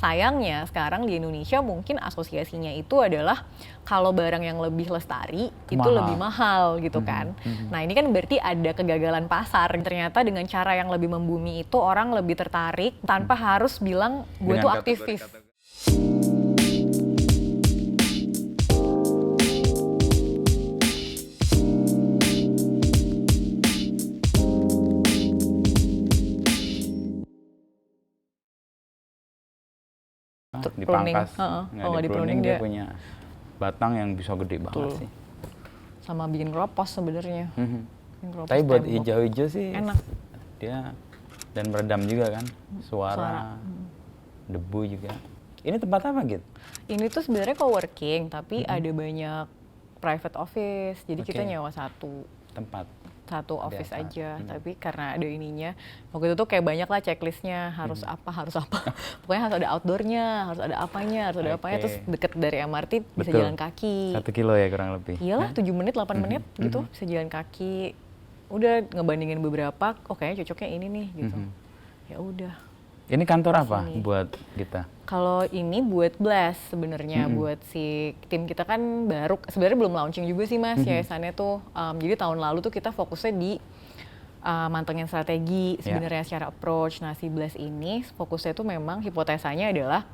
sayangnya sekarang di Indonesia mungkin asosiasinya itu adalah kalau barang yang lebih lestari itu lebih mahal gitu kan. Nah ini kan berarti ada kegagalan pasar. Ternyata dengan cara yang lebih membumi itu orang lebih tertarik tanpa harus bilang gue tuh aktivis. Dipangkas, nggak di-pruning dia punya batang yang bisa gede banget sih. Sama bikin keropos sebenarnya. Tapi buat hijau-hijau sih enak. Dia dan meredam juga kan suara. Debu juga. Ini tempat apa gitu? Ini tuh sebenarnya coworking tapi ada banyak private office. Jadi kita nyewa satu office aja, tapi karena ada ininya, waktu itu tuh kayak banyak lah checklistnya, harus apa, pokoknya harus ada outdoornya, harus ada apanya, terus deket dari MRT bisa jalan kaki. 1 kilo ya kurang lebih? Iyalah, 7 menit, 8 menit gitu, bisa jalan kaki. Udah ngebandingin beberapa, kayaknya cocoknya ini nih gitu. Ya udah. Ini kantor apa buat kita? Kalau ini buat Blast sebenarnya, buat si tim kita kan baru, sebenarnya belum launching juga sih Mas, yayasannya tuh. Jadi tahun lalu tuh kita fokusnya di mantengin strategi sebenarnya secara approach. Nah si Blast ini fokusnya tuh memang hipotesanya adalah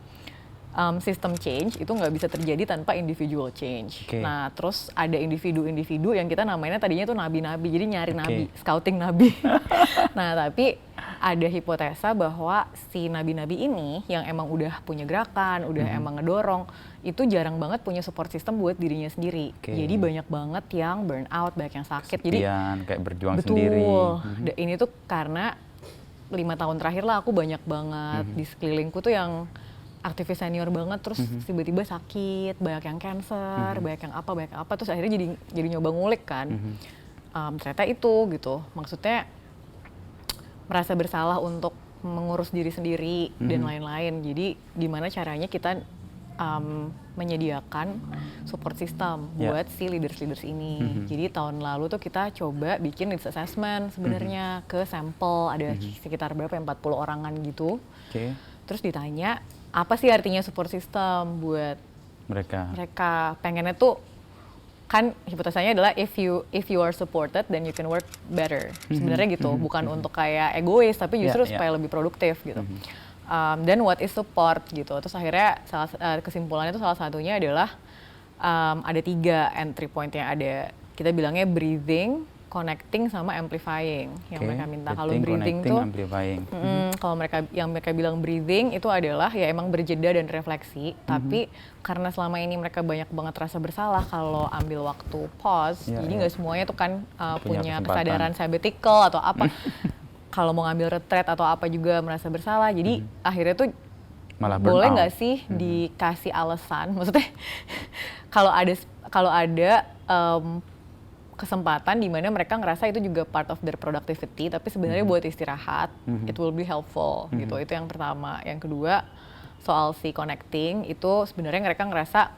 system change itu nggak bisa terjadi tanpa individual change. Nah terus ada individu-individu yang kita namanya tadinya tuh nabi-nabi, jadi nyari nabi, scouting nabi. Nah tapi ada hipotesa bahwa si nabi-nabi ini yang emang udah punya gerakan, udah emang ngedorong, itu jarang banget punya support system buat dirinya sendiri. Jadi banyak banget yang burn out, banyak yang sakit. Kesepian, jadi kayak berjuang betul, sendiri. Ini tuh karena 5 tahun terakhir lah aku banyak banget di sekelilingku tuh yang aktivis senior banget, terus tiba-tiba sakit, banyak yang cancer, banyak yang apa, terus akhirnya jadi nyoba ngulik kan. Ternyata itu gitu, maksudnya merasa bersalah untuk mengurus diri sendiri dan lain-lain. Jadi gimana caranya kita menyediakan support system buat si leaders ini. Jadi tahun lalu tuh kita coba bikin needs assessment sebenarnya ke sampel, ada sekitar berapa ya, 40 orangan gitu. Terus ditanya, apa sih artinya support system buat mereka? Pengennya tuh kan hipotesanya adalah if you are supported then you can work better. Sebenarnya gitu, bukan untuk kayak egois tapi justru supaya lebih produktif gitu. Dan what is support gitu. Terus akhirnya kesimpulannya itu salah satunya adalah ada 3 entry point yang ada. Kita bilangnya breathing, connecting sama amplifying yang mereka minta. Kalau breathing tuh kalau mereka bilang breathing itu adalah ya emang berjeda dan refleksi, tapi karena selama ini mereka banyak banget rasa bersalah kalau ambil waktu pause, jadi nggak semuanya tuh kan punya kesadaran sabbatical atau apa. Kalau mau ngambil retreat atau apa juga merasa bersalah, jadi akhirnya tuh malah boleh nggak sih dikasih alasan, maksudnya kalau ada kesempatan di mana mereka ngerasa itu juga part of their productivity, tapi sebenarnya buat istirahat, it will be helpful gitu. Itu yang pertama. Yang kedua, soal si connecting itu sebenarnya mereka ngerasa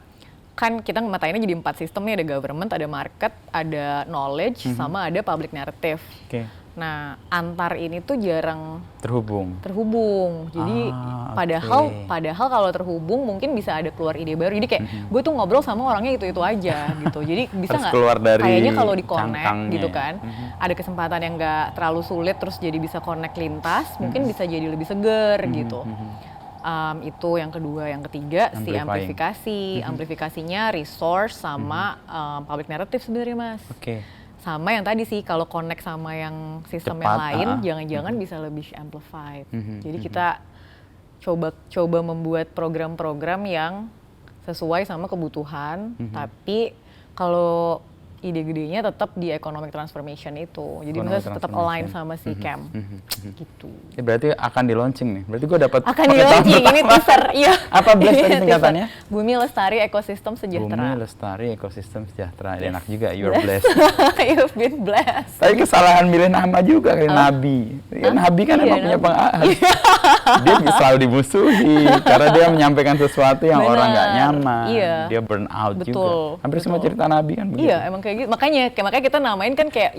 kan kita ngemainnya jadi 4 sistem nih, ada government, ada market, ada knowledge, sama ada public narrative. Nah, antar ini tuh jarang terhubung. Jadi padahal kalau terhubung mungkin bisa ada keluar ide baru. Jadi kayak gue tuh ngobrol sama orangnya itu aja gitu. Jadi bisa nggak kayaknya kalau di connect gitu kan, ada kesempatan yang nggak terlalu sulit terus jadi bisa connect lintas, mungkin bisa jadi lebih seger gitu. Itu yang kedua. Yang ketiga si amplifikasi. Amplifikasinya resource sama public narrative sebenarnya Mas. Sama yang tadi sih, kalau connect sama yang sistem yang lain, jangan-jangan bisa lebih amplified. Jadi kita coba membuat program-program yang sesuai sama kebutuhan, tapi kalau ide gedenya tetap di economic transformation itu. Jadi misalnya tetap align sama si camp. Gitu. Ya, berarti akan di launching nih. Berarti gue dapat akan di launching ini teaser. Iya. Apa Blast tadi singkatannya? Bumi Lestari Ekosistem Sejahtera. Bumi Lestari Ekosistem Sejahtera. Enak juga, you're blessed. You've been blessed. Tapi kesalahan milih nama juga kayak Nabi. Nabi kan emang punya pengalaman. Dia selalu dimusuhi karena dia menyampaikan sesuatu yang orang nggak nyaman. Dia burn out juga. Hampir semua cerita Nabi kan begitu. Iya, emang kayak gitu. Makanya kita namain kan kayak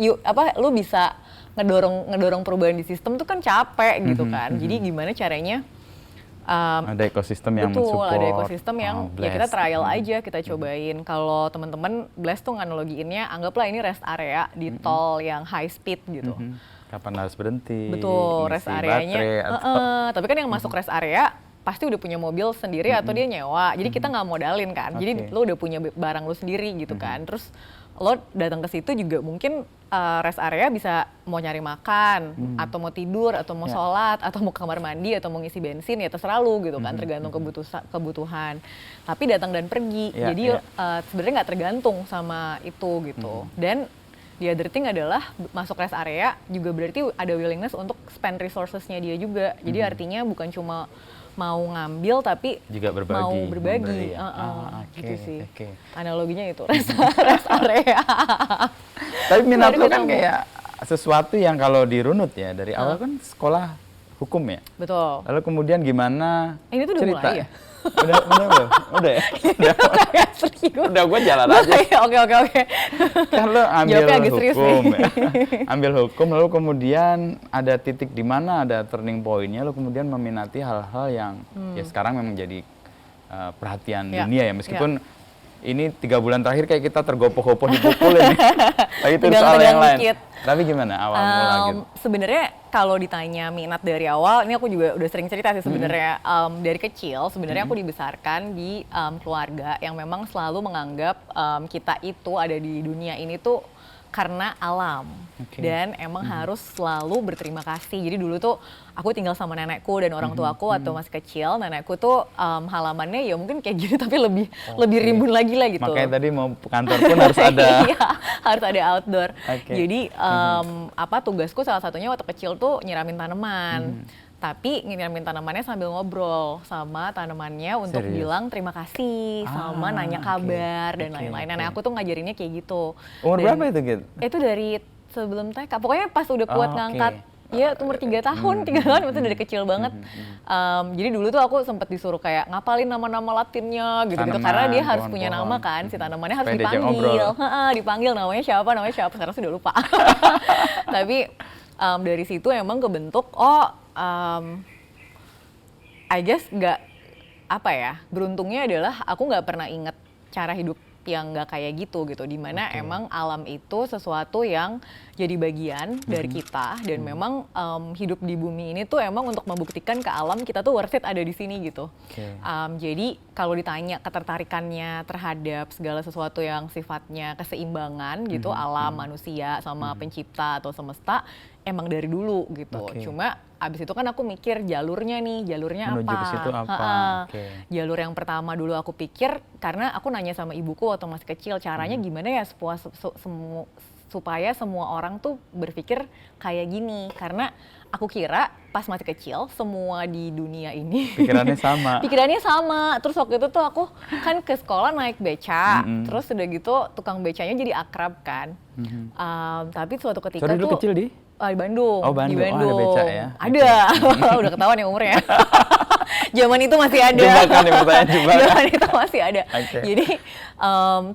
lu bisa ngedorong perubahan di sistem tuh kan capek gitu kan. Jadi gimana caranya Ada ekosistem yang betul, mensupport. ada ekosistem yang ya kita trial aja, kita Hmm. cobain. Kalau teman-teman Blast tuh nganalogiinnya, anggaplah ini rest area di tol yang high speed gitu. Kapan harus berhenti? Betul, rest ngisi areanya. baterai atau Tapi kan yang masuk rest area pasti udah punya mobil sendiri atau dia nyewa. Jadi kita nggak modalin kan. Jadi lo udah punya barang lo sendiri gitu kan. Terus lo datang ke situ juga mungkin rest area bisa mau nyari makan atau mau tidur atau mau sholat atau mau ke kamar mandi atau mau ngisi bensin, ya terserah lo gitu kan, tergantung kebutuhan. Tapi datang dan pergi. Jadi sebenarnya nggak tergantung sama itu gitu. Dan the other thing adalah masuk rest area juga berarti ada willingness untuk spend resources-nya dia juga. Jadi artinya bukan cuma mau ngambil tapi juga mau berbagi. Gitu sih. Analoginya itu rest area. Tapi minat lo kan kayak sesuatu yang kalau dirunut ya dari awal kan sekolah hukum ya. Betul. Lalu kemudian gimana? Ini tuh udah cerita mulai ya? Udah ya? Kayak serius. Udah gue jalan aja. Oke. Kan lo ambil Jawabnya agak serius hukum nih. ya. Ambil hukum lalu kemudian ada titik di mana ada turning point-nya lalu kemudian meminati hal-hal yang ya sekarang memang jadi perhatian dunia ya, meskipun ini 3 bulan terakhir kayak kita tergopoh-gopoh dipukulin nih. Tapi itu soal yang lain. Tapi gimana awal mula gitu? Sebenarnya kalau ditanya minat dari awal, ini aku juga udah sering cerita sih sebenarnya. Dari kecil sebenarnya aku dibesarkan di keluarga yang memang selalu menganggap kita itu ada di dunia ini tuh karena alam. Dan emang harus selalu berterima kasih. Jadi dulu tuh aku tinggal sama nenekku dan orang tuaku waktu masih kecil. Nenekku tuh halamannya ya mungkin kayak gini tapi lebih rimbun lagi lah gitu. Makanya tadi mau kantor pun harus ada. Iya, harus ada outdoor. Jadi tugasku salah satunya waktu kecil tuh nyiramin tanaman. Tapi nyiramin tanamannya sambil ngobrol sama tanamannya untuk bilang terima kasih, sama nanya kabar dan lain-lain. Nenek aku tuh ngajarinnya kayak gitu. Umur berapa itu gitu? Itu dari sebelum TK. Pokoknya pas udah kuat ngangkat. Iya, umur 3 tahun, 3 tahun itu dari kecil banget. Jadi dulu tuh aku sempat disuruh kayak ngapalin nama-nama Latinnya gitu-gitu. Karena dia harus punya nama kan, si tanamannya harus dipanggil. Dipanggil namanya siapa, sekarang sudah lupa. Tapi dari situ emang kebentuk, I guess beruntungnya adalah aku nggak pernah inget cara hidup yang nggak kayak gitu dimana emang alam itu sesuatu yang jadi bagian dari kita dan memang hidup di bumi ini tuh emang untuk membuktikan ke alam kita tuh worth it ada di sini gitu. Jadi kalau ditanya ketertarikannya terhadap segala sesuatu yang sifatnya keseimbangan gitu, alam, manusia sama pencipta atau semesta emang dari dulu gitu. Cuma abis itu kan aku mikir jalurnya menuju apa? Ke situ apa? Jalur yang pertama dulu aku pikir karena aku nanya sama ibuku waktu masih kecil caranya gimana ya supaya semua orang tuh berpikir kayak gini, karena aku kira pas masih kecil semua di dunia ini pikirannya sama. Terus waktu itu tuh aku kan ke sekolah naik beca, terus udah gitu tukang becanya jadi akrab kan. Tapi suatu ketika dulu kecil di Bandung. Di Bandung. Bandung. Ada beca ya? Ada. Udah ketahuan ya umurnya. Zaman itu masih ada. Zaman itu masih ada. Jadi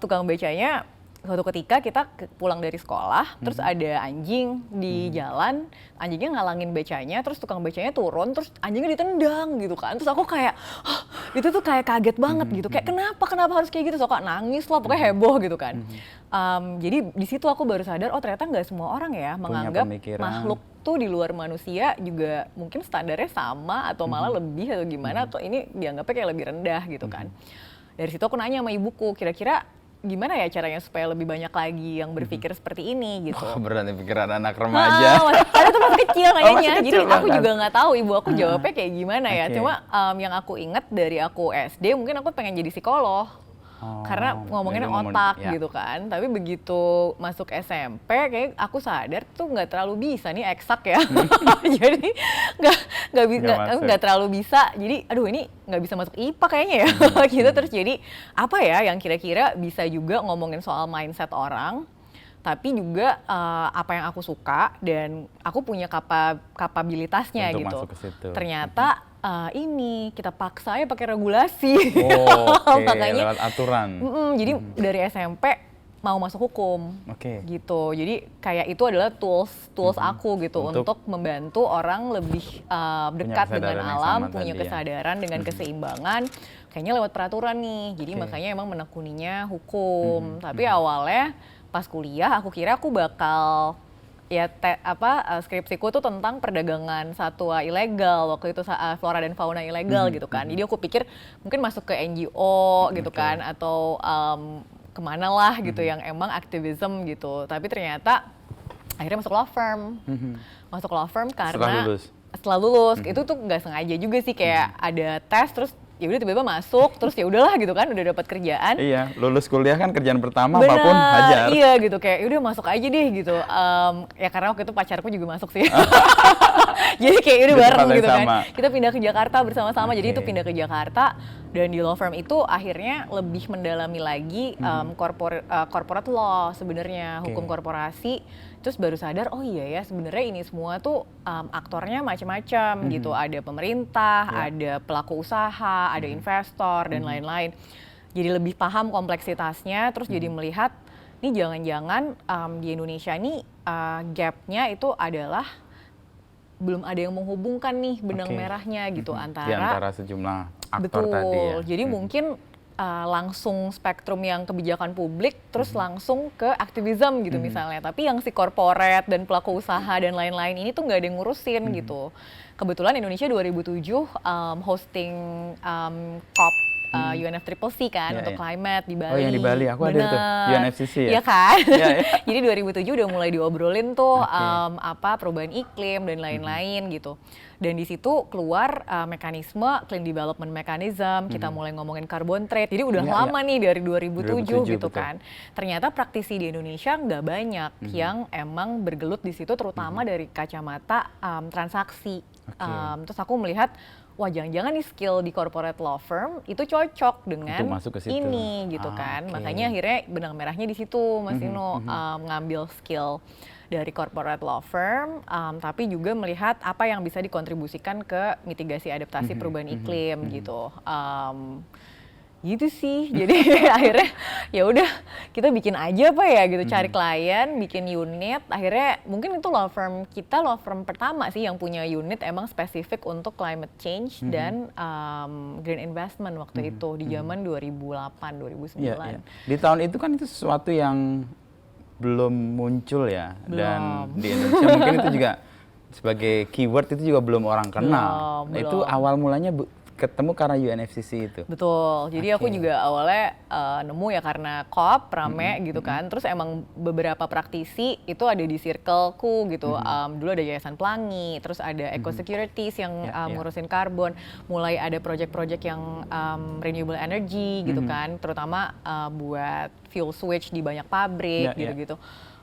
tukang becanya suatu ketika kita pulang dari sekolah, terus ada anjing di jalan, anjingnya ngalangin becanya, terus tukang becanya turun, terus anjingnya ditendang gitu kan. Terus aku kayak, itu tuh kayak kaget banget gitu, kayak kenapa harus kayak gitu, so kok nangis lah, pokoknya heboh gitu kan. Jadi di situ aku baru sadar, oh ternyata nggak semua orang ya menganggap makhluk tuh di luar manusia juga mungkin standarnya sama atau malah lebih atau gimana, atau ini dianggapnya kayak lebih rendah gitu kan. Dari situ aku nanya sama ibuku, kira-kira gimana ya caranya supaya lebih banyak lagi yang berpikir seperti ini gitu. Berarti pikiran anak remaja. Karena itu masih kecil kayaknya. Jadi aku juga nggak tahu ibu aku jawabnya kayak gimana ya. Cuma yang aku ingat dari aku SD mungkin aku pengen jadi psikolog. Karena ngomonginnya otak gitu kan. Tapi begitu masuk SMP kayak aku sadar tuh nggak terlalu bisa nih eksak ya. Jadi nggak terlalu bisa. Jadi aduh ini nggak bisa masuk IPA kayaknya ya. Gitu terus jadi apa ya yang kira-kira bisa juga ngomongin soal mindset orang. Tapi juga apa yang aku suka dan aku punya kapabilitasnya untuk gitu. Masuk ke situ. Ternyata ini kita paksa ya pakai regulasi. Makanya lewat aturan. Jadi dari SMP mau masuk hukum, gitu. Jadi kayak itu adalah tools aku gitu untuk membantu orang lebih dekat dengan alam, punya kesadaran dengan keseimbangan. Kayaknya lewat peraturan nih. Jadi makanya emang menekuninya hukum. Tapi awalnya pas kuliah aku kira aku bakal skripsiku tuh tentang perdagangan satwa ilegal waktu itu, flora dan fauna ilegal gitu kan. Jadi aku pikir mungkin masuk ke NGO gitu kan, atau kemana lah gitu yang emang aktivism gitu. Tapi ternyata akhirnya masuk law firm. Masuk law firm karena setelah lulus itu tuh nggak sengaja juga sih, kayak ada tes terus ya udah tiba-tiba masuk, terus ya udahlah gitu kan, udah dapat kerjaan. Iya, lulus kuliah kan kerjaan pertama apapun hajar. Iya gitu, kayak udah masuk aja deh gitu. Ya karena waktu itu pacarku juga masuk sih. Jadi kayak udah bareng gitu kan. Kita pindah ke Jakarta bersama-sama. Jadi itu pindah ke Jakarta, dan di law firm itu akhirnya lebih mendalami lagi corporate law sebenarnya, hukum korporasi. Terus baru sadar, oh iya ya sebenarnya ini semua tuh aktornya macam-macam gitu. Ada pemerintah, ada pelaku usaha, ada investor dan lain-lain. Jadi lebih paham kompleksitasnya, terus jadi melihat ini jangan-jangan di Indonesia ini gapnya itu adalah belum ada yang menghubungkan nih benang merahnya gitu antara sejumlah aktor tadi ya. Jadi mungkin langsung spektrum yang kebijakan publik terus langsung ke aktivism gitu misalnya, tapi yang si corporate dan pelaku usaha dan lain-lain ini tuh nggak ada yang ngurusin gitu. Kebetulan Indonesia 2007 hosting COP UNFCCC kan untuk climate di Bali. Oh yang di Bali, aku ada tuh UNFCCC ya? Iya kan? Jadi 2007 udah mulai diobrolin tuh perubahan iklim dan lain-lain gitu. Dan di situ keluar mekanisme Clean Development Mechanism, kita mulai ngomongin carbon trade. Jadi udah lama nih dari 2007 gitu kan. Ternyata praktisi di Indonesia nggak banyak yang emang bergelut di situ, terutama dari kacamata transaksi. Terus aku melihat, wah jangan-jangan nih skill di corporate law firm itu cocok dengan ini gitu kan. Makanya akhirnya benang merahnya di situ Mas Ino, ngambil skill dari corporate law firm, tapi juga melihat apa yang bisa dikontribusikan ke mitigasi adaptasi perubahan iklim gitu. Gitu sih. Jadi akhirnya ya udah kita bikin aja apa ya gitu, cari klien, bikin unit. Akhirnya mungkin itu law firm pertama sih yang punya unit emang spesifik untuk climate change dan green investment waktu itu di zaman 2008 2009. Di tahun itu kan itu sesuatu yang belum muncul ya. Dan di Indonesia mungkin itu juga sebagai keyword itu juga belum orang kenal. Itu awal mulanya ketemu karena UNFCCC itu. Betul. Jadi aku juga awalnya nemu ya karena COP rame gitu kan. Terus emang beberapa praktisi itu ada di circleku gitu. Dulu ada Yayasan Pelangi, terus ada Eco Securities yang ngurusin karbon. Mulai ada project-project yang renewable energy gitu kan, terutama buat fuel switch di banyak pabrik gitu-gitu.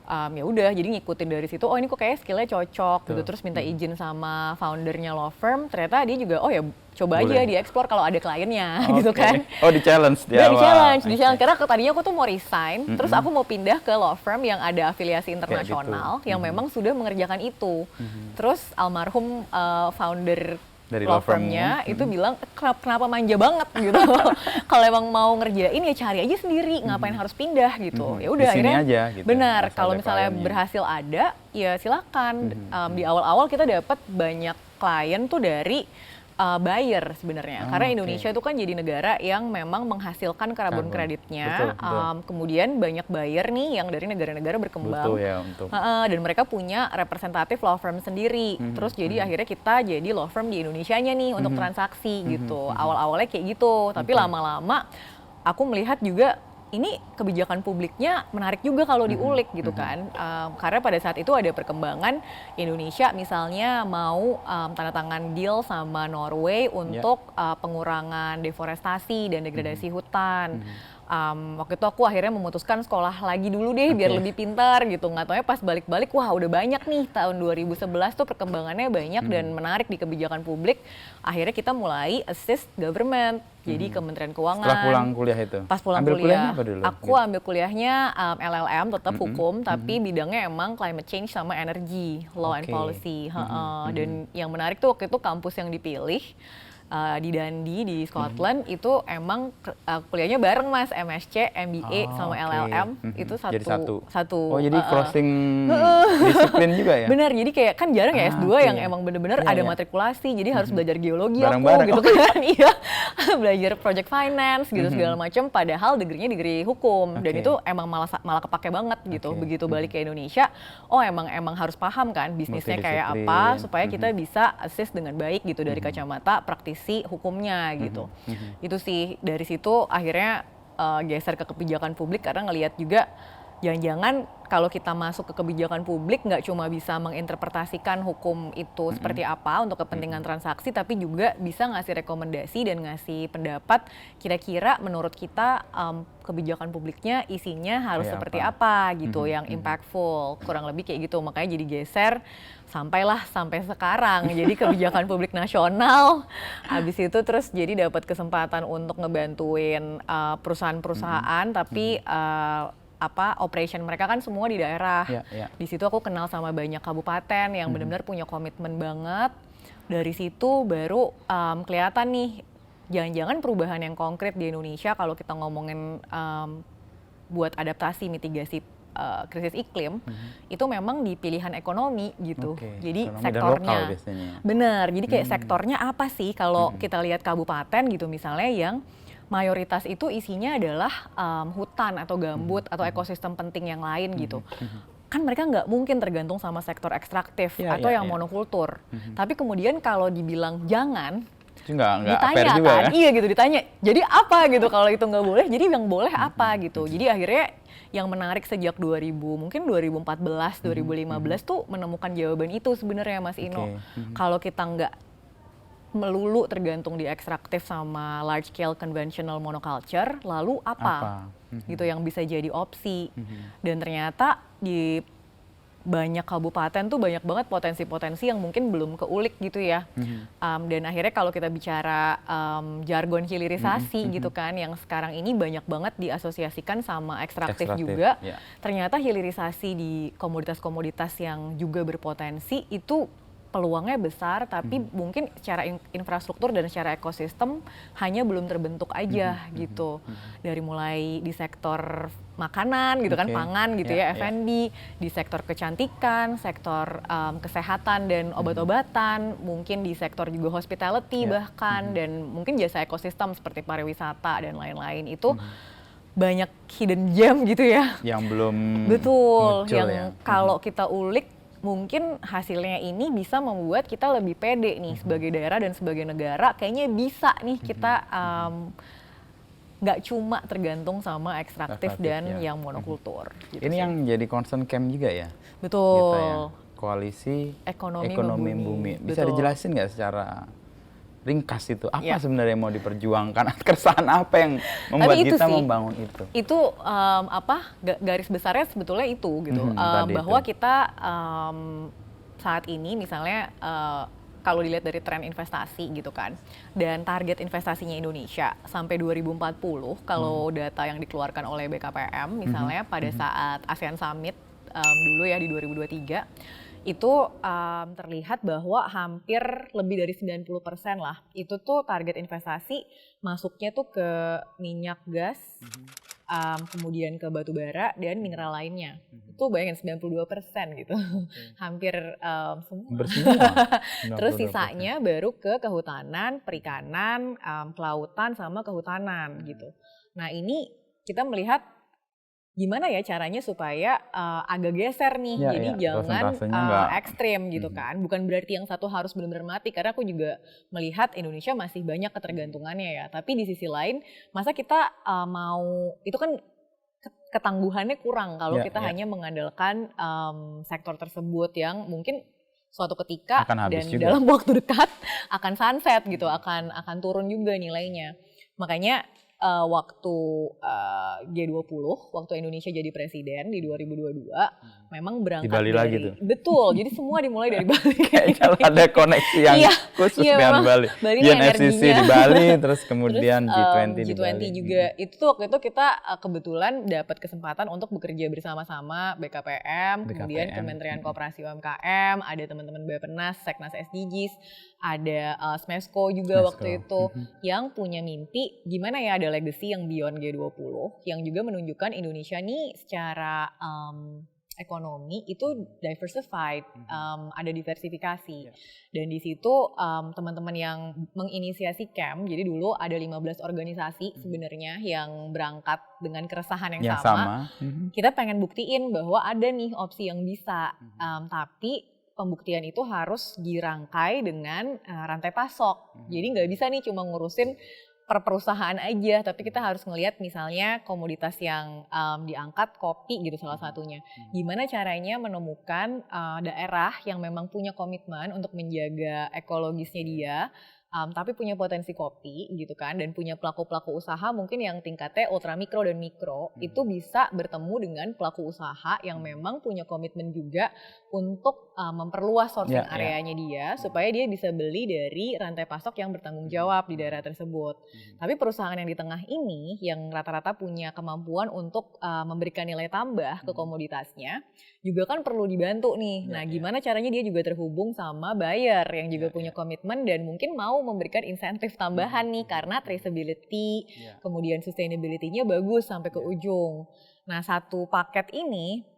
Ya udah, jadi ngikutin dari situ, oh ini kok kayak skillnya cocok gitu, terus minta izin sama foundernya law firm, ternyata dia juga, oh ya coba aja dieksplor kalau ada kliennya gitu kan. Oh di challenge dia awal. Di challenge, karena tadinya aku tuh mau resign, terus aku mau pindah ke law firm yang ada afiliasi internasional, yang memang sudah mengerjakan itu. Terus almarhum founder dari law firmnya itu bilang, kenapa manja banget gitu. Kalau emang mau ngerjain ya cari aja sendiri, ngapain harus pindah gitu. Ya udah akhirnya aja, gitu. Benar, kalau misalnya berhasil ada ya silakan. Di awal-awal kita dapat banyak klien tuh dari buyer sebenarnya, karena Indonesia itu kan jadi negara yang memang menghasilkan karbon kreditnya. Kemudian banyak buyer nih yang dari negara-negara berkembang, dan mereka punya representatif law firm sendiri. Terus jadi akhirnya kita jadi law firm di Indonesianya nih untuk transaksi gitu. Awal-awalnya kayak gitu, tapi lama-lama aku melihat juga ini kebijakan publiknya menarik juga kalau diulik gitu kan. Karena pada saat itu ada perkembangan Indonesia misalnya mau tanda tangan deal sama Norway untuk pengurangan deforestasi dan degradasi hutan. Waktu itu aku akhirnya memutuskan sekolah lagi dulu deh biar lebih pintar gitu. Nggak taunya pas balik-balik, wah udah banyak nih tahun 2011 tuh perkembangannya banyak dan menarik di kebijakan publik. Akhirnya kita mulai assist government. Jadi Kementerian Keuangan. Setelah pulang kuliah itu? Pas pulang kuliah, apa dulu? Aku ambil kuliahnya LLM, tetap hukum, tapi bidangnya emang climate change sama energy, law and policy. Dan yang menarik tuh waktu itu kampus yang dipilih, di Dundee di Scotland itu emang kuliahnya bareng Mas, MSc, MBA sama LLM itu jadi satu. Oh jadi crossing disiplin juga ya? Benar, jadi kayak kan jarang ya S2 yang emang bener-bener ada matrikulasi, jadi harus belajar geologi bareng-bareng, gitu kan, iya, belajar project finance gitu segala macam. Padahal degree-nya degree hukum dan itu emang malah kepake banget gitu. Begitu balik ke Indonesia, emang harus paham kan bisnisnya kayak apa supaya kita bisa assist dengan baik gitu dari kacamata praktisi hukumnya gitu. Itu sih, dari situ akhirnya geser ke kebijakan publik karena ngelihat juga jangan-jangan kalau kita masuk ke kebijakan publik nggak cuma bisa menginterpretasikan hukum itu seperti apa untuk kepentingan transaksi, tapi juga bisa ngasih rekomendasi dan ngasih pendapat kira-kira menurut kita kebijakan publiknya isinya harus seperti apa gitu yang impactful, kurang lebih kayak gitu. Makanya jadi geser sampai sekarang jadi kebijakan publik nasional. Habis itu terus jadi dapat kesempatan untuk ngebantuin perusahaan-perusahaan tapi operation mereka kan semua di daerah. Di situ aku kenal sama banyak kabupaten yang benar-benar punya komitmen banget. Dari situ baru kelihatan nih jangan-jangan perubahan yang konkret di Indonesia kalau kita ngomongin buat adaptasi mitigasi krisis iklim itu memang di pilihan ekonomi gitu. Jadi ekonomi sektornya benar. Jadi kayak sektornya apa sih kalau kita lihat kabupaten gitu misalnya yang mayoritas itu isinya adalah hutan atau gambut atau ekosistem penting yang lain gitu. Kan mereka nggak mungkin tergantung sama sektor ekstraktif atau yang monokultur. Tapi kemudian kalau dibilang jangan, ditanya juga, kan, iya gitu ditanya. Jadi apa gitu kalau itu nggak boleh? Jadi yang boleh apa gitu? Jadi akhirnya yang menarik sejak 2014, 2015 tuh menemukan jawaban itu sebenarnya Mas Ino. Kalau kita nggak melulu tergantung di ekstraktif sama large scale conventional monoculture, lalu apa? Gitu yang bisa jadi opsi. Dan ternyata di banyak kabupaten tuh banyak banget potensi-potensi yang mungkin belum keulik gitu ya. Dan akhirnya kalau kita bicara jargon hilirisasi gitu kan, yang sekarang ini banyak banget diasosiasikan sama ekstraktif juga. Ternyata hilirisasi di komoditas-komoditas yang juga berpotensi itu peluangnya besar, tapi mungkin secara infrastruktur dan secara ekosistem hanya belum terbentuk aja gitu. Dari mulai di sektor makanan gitu kan, pangan gitu ya, F&B, di sektor kecantikan, sektor kesehatan dan obat-obatan, mungkin di sektor juga hospitality bahkan, dan mungkin jasa ekosistem seperti pariwisata dan lain-lain itu banyak hidden gem gitu ya. Yang belum betul, yang kalau kita ulik mungkin hasilnya ini bisa membuat kita lebih pede nih sebagai daerah dan sebagai negara. Kayaknya bisa nih kita nggak cuma tergantung sama ekstraktif dan yang monokultur. Gitu ini sih. Yang jadi concern Kem juga ya? Betul. Gitu ya? Koalisi Ekonomi Bumi. Bisa dijelasin nggak secara ringkas itu apa sebenarnya yang mau diperjuangkan, keresahan apa yang membuat kita membangun itu? Itu garis besarnya sebetulnya itu gitu, bahwa kita saat ini misalnya kalau dilihat dari tren investasi gitu kan, dan target investasinya Indonesia sampai 2040 kalau data yang dikeluarkan oleh BKPM misalnya pada saat ASEAN Summit dulu ya di 2023 itu terlihat bahwa hampir lebih dari 90% lah itu tuh target investasi masuknya tuh ke minyak gas, kemudian ke batu bara dan mineral lainnya. Itu bayangin 92% gitu. Hampir semua. Terus sisanya baru ke kehutanan, perikanan, kelautan sama kehutanan gitu. Nah, ini kita melihat gimana ya caranya supaya agak geser nih, jadi jangan ekstrim gitu kan. Bukan berarti yang satu harus benar-benar mati, karena aku juga melihat Indonesia masih banyak ketergantungannya ya. Tapi di sisi lain, masa kita mau, itu kan ketangguhannya kurang kalau kita hanya mengandalkan sektor tersebut yang mungkin suatu ketika dan juga dalam waktu dekat akan sunset gitu, akan turun juga nilainya. Makanya waktu G20, waktu Indonesia jadi presiden di 2022, memang berangkat di Bali dari, lagi tuh. Betul, jadi semua dimulai dari Bali. Kalau ada koneksi yang khusus dengan Bali. UNFCC di Bali, terus kemudian G20 di Bali. juga. Itu tuh waktu itu kita kebetulan dapat kesempatan untuk bekerja bersama-sama BKPM, kemudian Kementerian Koperasi UMKM, ada teman-teman Bappenas, Seknas SDGs, ada Smesco juga waktu itu, yang punya mimpi gimana ya ada legacy yang beyond G20, yang juga menunjukkan Indonesia nih secara ekonomi itu diversified, ada diversifikasi. Dan di situ teman-teman yang menginisiasi camp, jadi dulu ada 15 organisasi sebenarnya yang berangkat dengan keresahan yang sama. Kita pengen buktiin bahwa ada nih opsi yang bisa, tapi pembuktian itu harus dirangkai dengan rantai pasok. Jadi nggak bisa nih cuma ngurusin per perusahaan aja, tapi kita harus ngelihat misalnya komoditas yang diangkat kopi gitu salah satunya. Gimana caranya menemukan daerah yang memang punya komitmen untuk menjaga ekologisnya dia, tapi punya potensi kopi gitu kan, dan punya pelaku-pelaku usaha mungkin yang tingkatnya ultra mikro dan mikro, itu bisa bertemu dengan pelaku usaha yang memang punya komitmen juga untuk memperluas sourcing areanya dia, supaya dia bisa beli dari rantai pasok yang bertanggung jawab di daerah tersebut. Tapi perusahaan yang di tengah ini, yang rata-rata punya kemampuan untuk memberikan nilai tambah ke komoditasnya, juga kan perlu dibantu nih. Nah, gimana caranya dia juga terhubung sama buyer yang juga punya komitmen dan mungkin mau memberikan insentif tambahan nih, karena traceability, kemudian sustainability-nya bagus sampai ke ujung. Nah, satu paket ini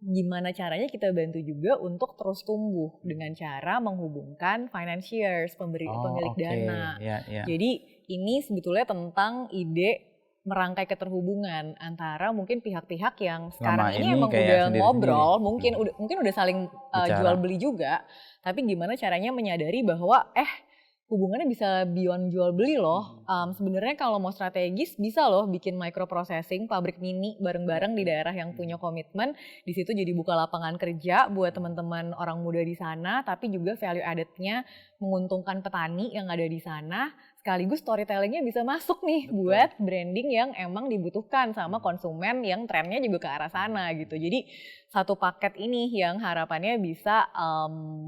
gimana caranya kita bantu juga untuk terus tumbuh dengan cara menghubungkan financiers, pemilik dana. Jadi ini sebetulnya tentang ide merangkai keterhubungan antara mungkin pihak-pihak yang sekarang ini emang udah ngobrol, mungkin udah saling jual beli juga, tapi gimana caranya menyadari bahwa hubungannya bisa beyond jual beli loh. Sebenarnya kalau mau strategis bisa loh bikin microprocessing, pabrik mini bareng-bareng di daerah yang punya komitmen. Di situ jadi buka lapangan kerja buat teman-teman orang muda di sana, tapi juga value added-nya menguntungkan petani yang ada di sana. Sekaligus storytelling-nya bisa masuk nih buat branding yang emang dibutuhkan sama konsumen yang trennya juga ke arah sana gitu. Jadi satu paket ini yang harapannya bisa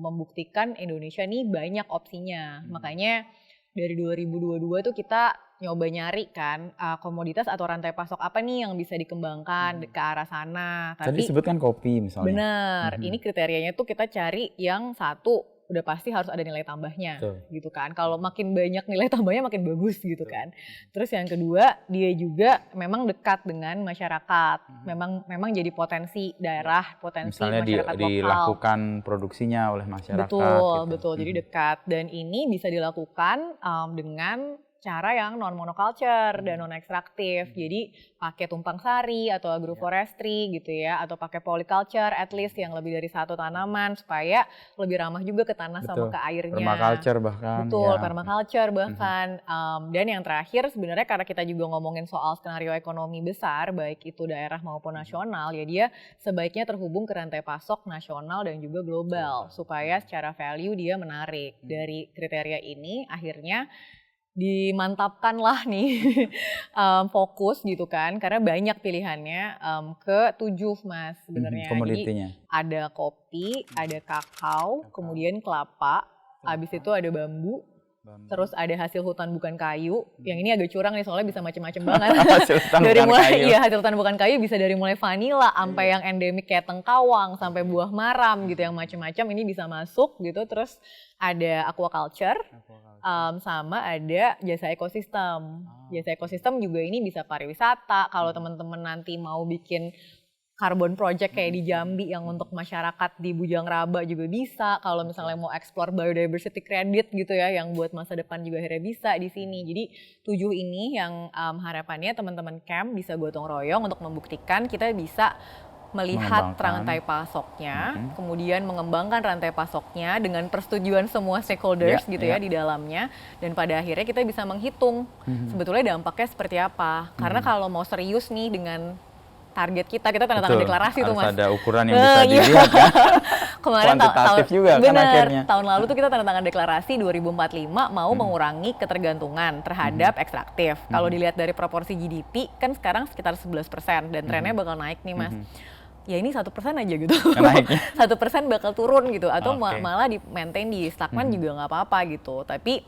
membuktikan Indonesia nih banyak opsinya. Makanya dari 2022 tuh kita nyoba nyari kan komoditas atau rantai pasok apa nih yang bisa dikembangkan ke arah sana. Tadi sebutkan kopi misalnya. Benar, ini kriterianya tuh kita cari yang satu udah pasti harus ada nilai tambahnya, gitu kan. Kalau makin banyak nilai tambahnya makin bagus gitu kan. Terus yang kedua, dia juga memang dekat dengan masyarakat. Memang jadi potensi daerah, potensi misalnya masyarakat lokal. Dilakukan produksinya oleh masyarakat. Betul. Jadi dekat, dan ini bisa dilakukan dengan cara yang non monoculture dan non ekstraktif. Jadi pakai tumpang sari atau agroforestry gitu ya, atau pakai polyculture at least yang lebih dari satu tanaman supaya lebih ramah juga ke tanah sama ke airnya. Permaculture bahkan. Permaculture bahkan. Dan yang terakhir sebenarnya karena kita juga ngomongin soal skenario ekonomi besar, baik itu daerah maupun nasional, ya dia sebaiknya terhubung ke rantai pasok nasional dan juga global supaya secara value dia menarik. Dari kriteria ini akhirnya dimantapkanlah nih fokus gitu kan, karena banyak pilihannya ke 7 Mas sebenarnya. Komoditinya. Jadi ada kopi, ada kakao, kemudian kelapa, habis itu ada bambu, terus ada hasil hutan bukan kayu. Yang ini agak curang nih soalnya bisa macam-macam banget. Hasil hutan bukan kayu bisa dari mulai vanila sampai yang endemik kayak tengkawang sampai buah maram gitu, yang macam-macam ini bisa masuk gitu. Terus ada aquaculture. Sama ada jasa ekosistem. Jasa ekosistem juga ini bisa pariwisata. Kalau teman-teman nanti mau bikin carbon project kayak di Jambi yang untuk masyarakat di Bujang Raba juga bisa. Kalau misalnya mau explore biodiversity credit gitu ya, yang buat masa depan juga akhirnya bisa di sini. Jadi 7 ini yang harapannya teman-teman camp bisa gotong royong untuk membuktikan kita bisa melihat rantai pasoknya, kemudian mengembangkan rantai pasoknya dengan persetujuan semua stakeholders gitu ya di dalamnya, dan pada akhirnya kita bisa menghitung sebetulnya dampaknya seperti apa. Karena kalau mau serius nih dengan target kita tanda tangan deklarasi tuh Mas. Harus ada ukuran yang bisa dilihat kan. kuantitatif juga kan akhirnya. Tahun lalu tuh kita tanda tangan deklarasi 2045 mau mengurangi ketergantungan terhadap ekstraktif. Kalau dilihat dari proporsi GDP kan sekarang sekitar 11% dan trennya bakal naik nih Mas. Ya ini 1% aja gitu. 1% bakal turun gitu atau malah di maintain di stagnan juga nggak apa-apa gitu. Tapi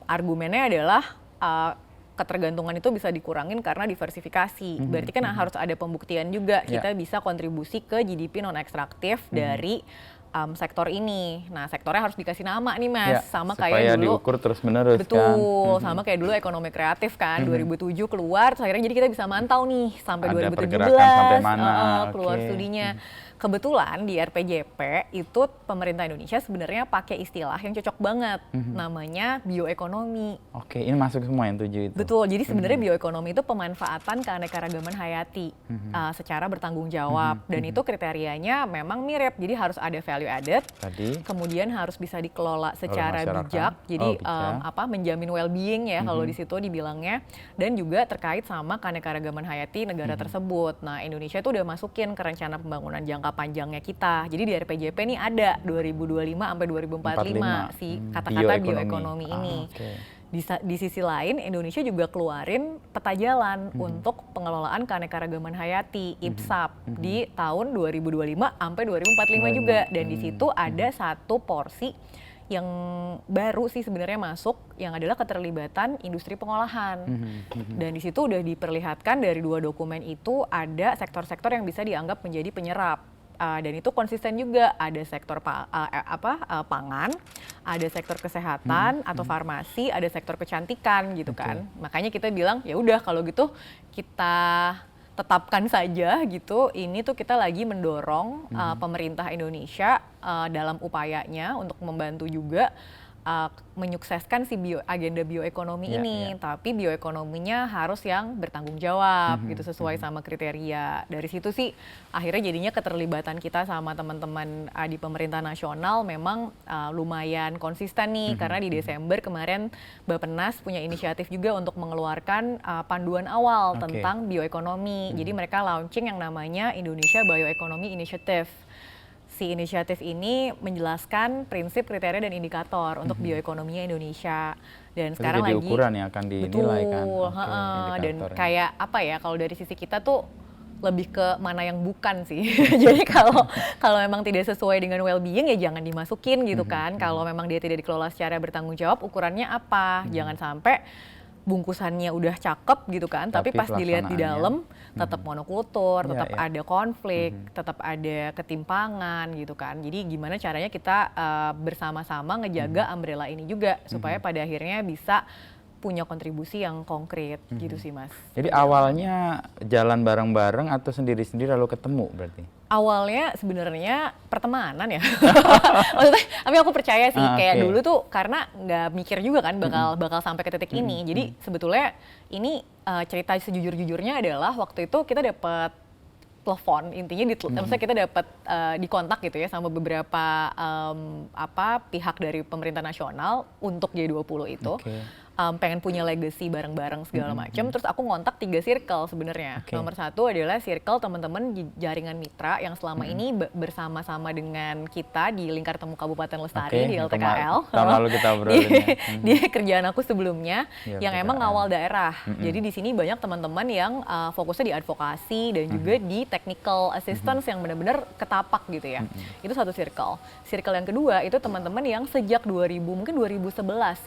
argumennya adalah ketergantungan itu bisa dikurangin karena diversifikasi. Berarti kan harus ada pembuktian juga kita bisa kontribusi ke GDP non ekstraktif dari sektor ini. Nah, sektornya harus dikasih nama nih Mas, sama kayak dulu. Diukur terus-menerus betul, sama kayak dulu ekonomi kreatif kan, 2007 keluar, terus akhirnya jadi kita bisa mantau nih sampai ada 2017 sampai mana. Keluar studinya. Kebetulan di RPJP itu pemerintah Indonesia sebenarnya pakai istilah yang cocok banget, namanya bioekonomi. Oke, ini masuk semua yang 7 itu. Betul, jadi sebenarnya bioekonomi itu pemanfaatan keanekaragaman hayati secara bertanggung jawab, dan itu kriterianya memang mirip, jadi harus ada value added, kemudian harus bisa dikelola secara bijak, jadi menjamin well-being ya kalau di situ dibilangnya, dan juga terkait sama keanekaragaman hayati negara tersebut. Nah, Indonesia itu udah masukin ke rencana pembangunan jangka panjangnya kita. Jadi di RPJP nih ada 2025 sampai 2045 si kata-kata bioekonomi ini. Di sisi lain Indonesia juga keluarin peta jalan untuk pengelolaan keanekaragaman hayati IPSAP di tahun 2025 sampai 2045 juga, dan di situ ada satu porsi yang baru sih sebenarnya masuk, yang adalah keterlibatan industri pengolahan. Dan di situ udah diperlihatkan dari 2 dokumen itu ada sektor-sektor yang bisa dianggap menjadi penyerap. Dan itu konsisten juga, ada sektor pangan, ada sektor kesehatan atau farmasi, ada sektor kecantikan gitu kan. Makanya kita bilang ya udah kalau gitu kita tetapkan saja gitu. Ini tuh kita lagi mendorong pemerintah Indonesia dalam upayanya untuk membantu juga menyukseskan si agenda bioekonomi ini. Tapi bioekonominya harus yang bertanggung jawab gitu, sesuai sama kriteria. Dari situ sih akhirnya jadinya keterlibatan kita sama teman-teman di pemerintah nasional memang lumayan konsisten nih, karena di Desember kemarin Bappenas punya inisiatif juga untuk mengeluarkan panduan awal tentang bioekonomi. Jadi mereka launching yang namanya Indonesia Bioeconomy Initiative. Si inisiatif ini menjelaskan prinsip, kriteria, dan indikator untuk bioekonominya Indonesia. Dan itu sekarang jadi lagi ukuran yang akan dinilai kan. Dan kayak apa ya, kalau dari sisi kita tuh lebih ke mana yang bukan sih. Jadi kalau memang tidak sesuai dengan well-being ya jangan dimasukin gitu kan. Kalau memang dia tidak dikelola secara bertanggung jawab, ukurannya apa? Jangan sampai bungkusannya udah cakep gitu kan, tapi pas dilihat di dalam tetap monokultur, tetap ada konflik, tetap ada ketimpangan gitu kan. Jadi gimana caranya kita bersama-sama ngejaga umbrella ini juga supaya pada akhirnya bisa punya kontribusi yang konkret gitu sih Mas. Jadi awalnya jalan bareng-bareng atau sendiri-sendiri lalu ketemu berarti? Awalnya sebenarnya pertemanan ya. Maksudnya, tapi aku percaya sih kayak dulu tuh karena nggak mikir juga kan bakal sampai ke titik ini. Jadi sebetulnya ini cerita sejujur-jujurnya adalah waktu itu kita dapat telepon, intinya maksudnya kita dapat dikontak gitu ya sama beberapa pihak dari pemerintah nasional untuk G20 itu. Pengen punya legacy bareng-bareng segala macam. Terus aku ngontak 3 circle sebenarnya. Nomor 1 adalah circle teman-teman jaringan mitra yang selama ini bersama-sama dengan kita di Lingkar Temu Kabupaten Lestari di LTKL. Tahun lalu kita obrolin di kerjaan aku sebelumnya yang emang ngawal daerah. Jadi di sini banyak teman-teman yang fokusnya di advokasi dan juga di technical assistance yang benar-benar ketapak gitu ya. Itu satu circle. Circle yang kedua itu teman-teman yang sejak 2011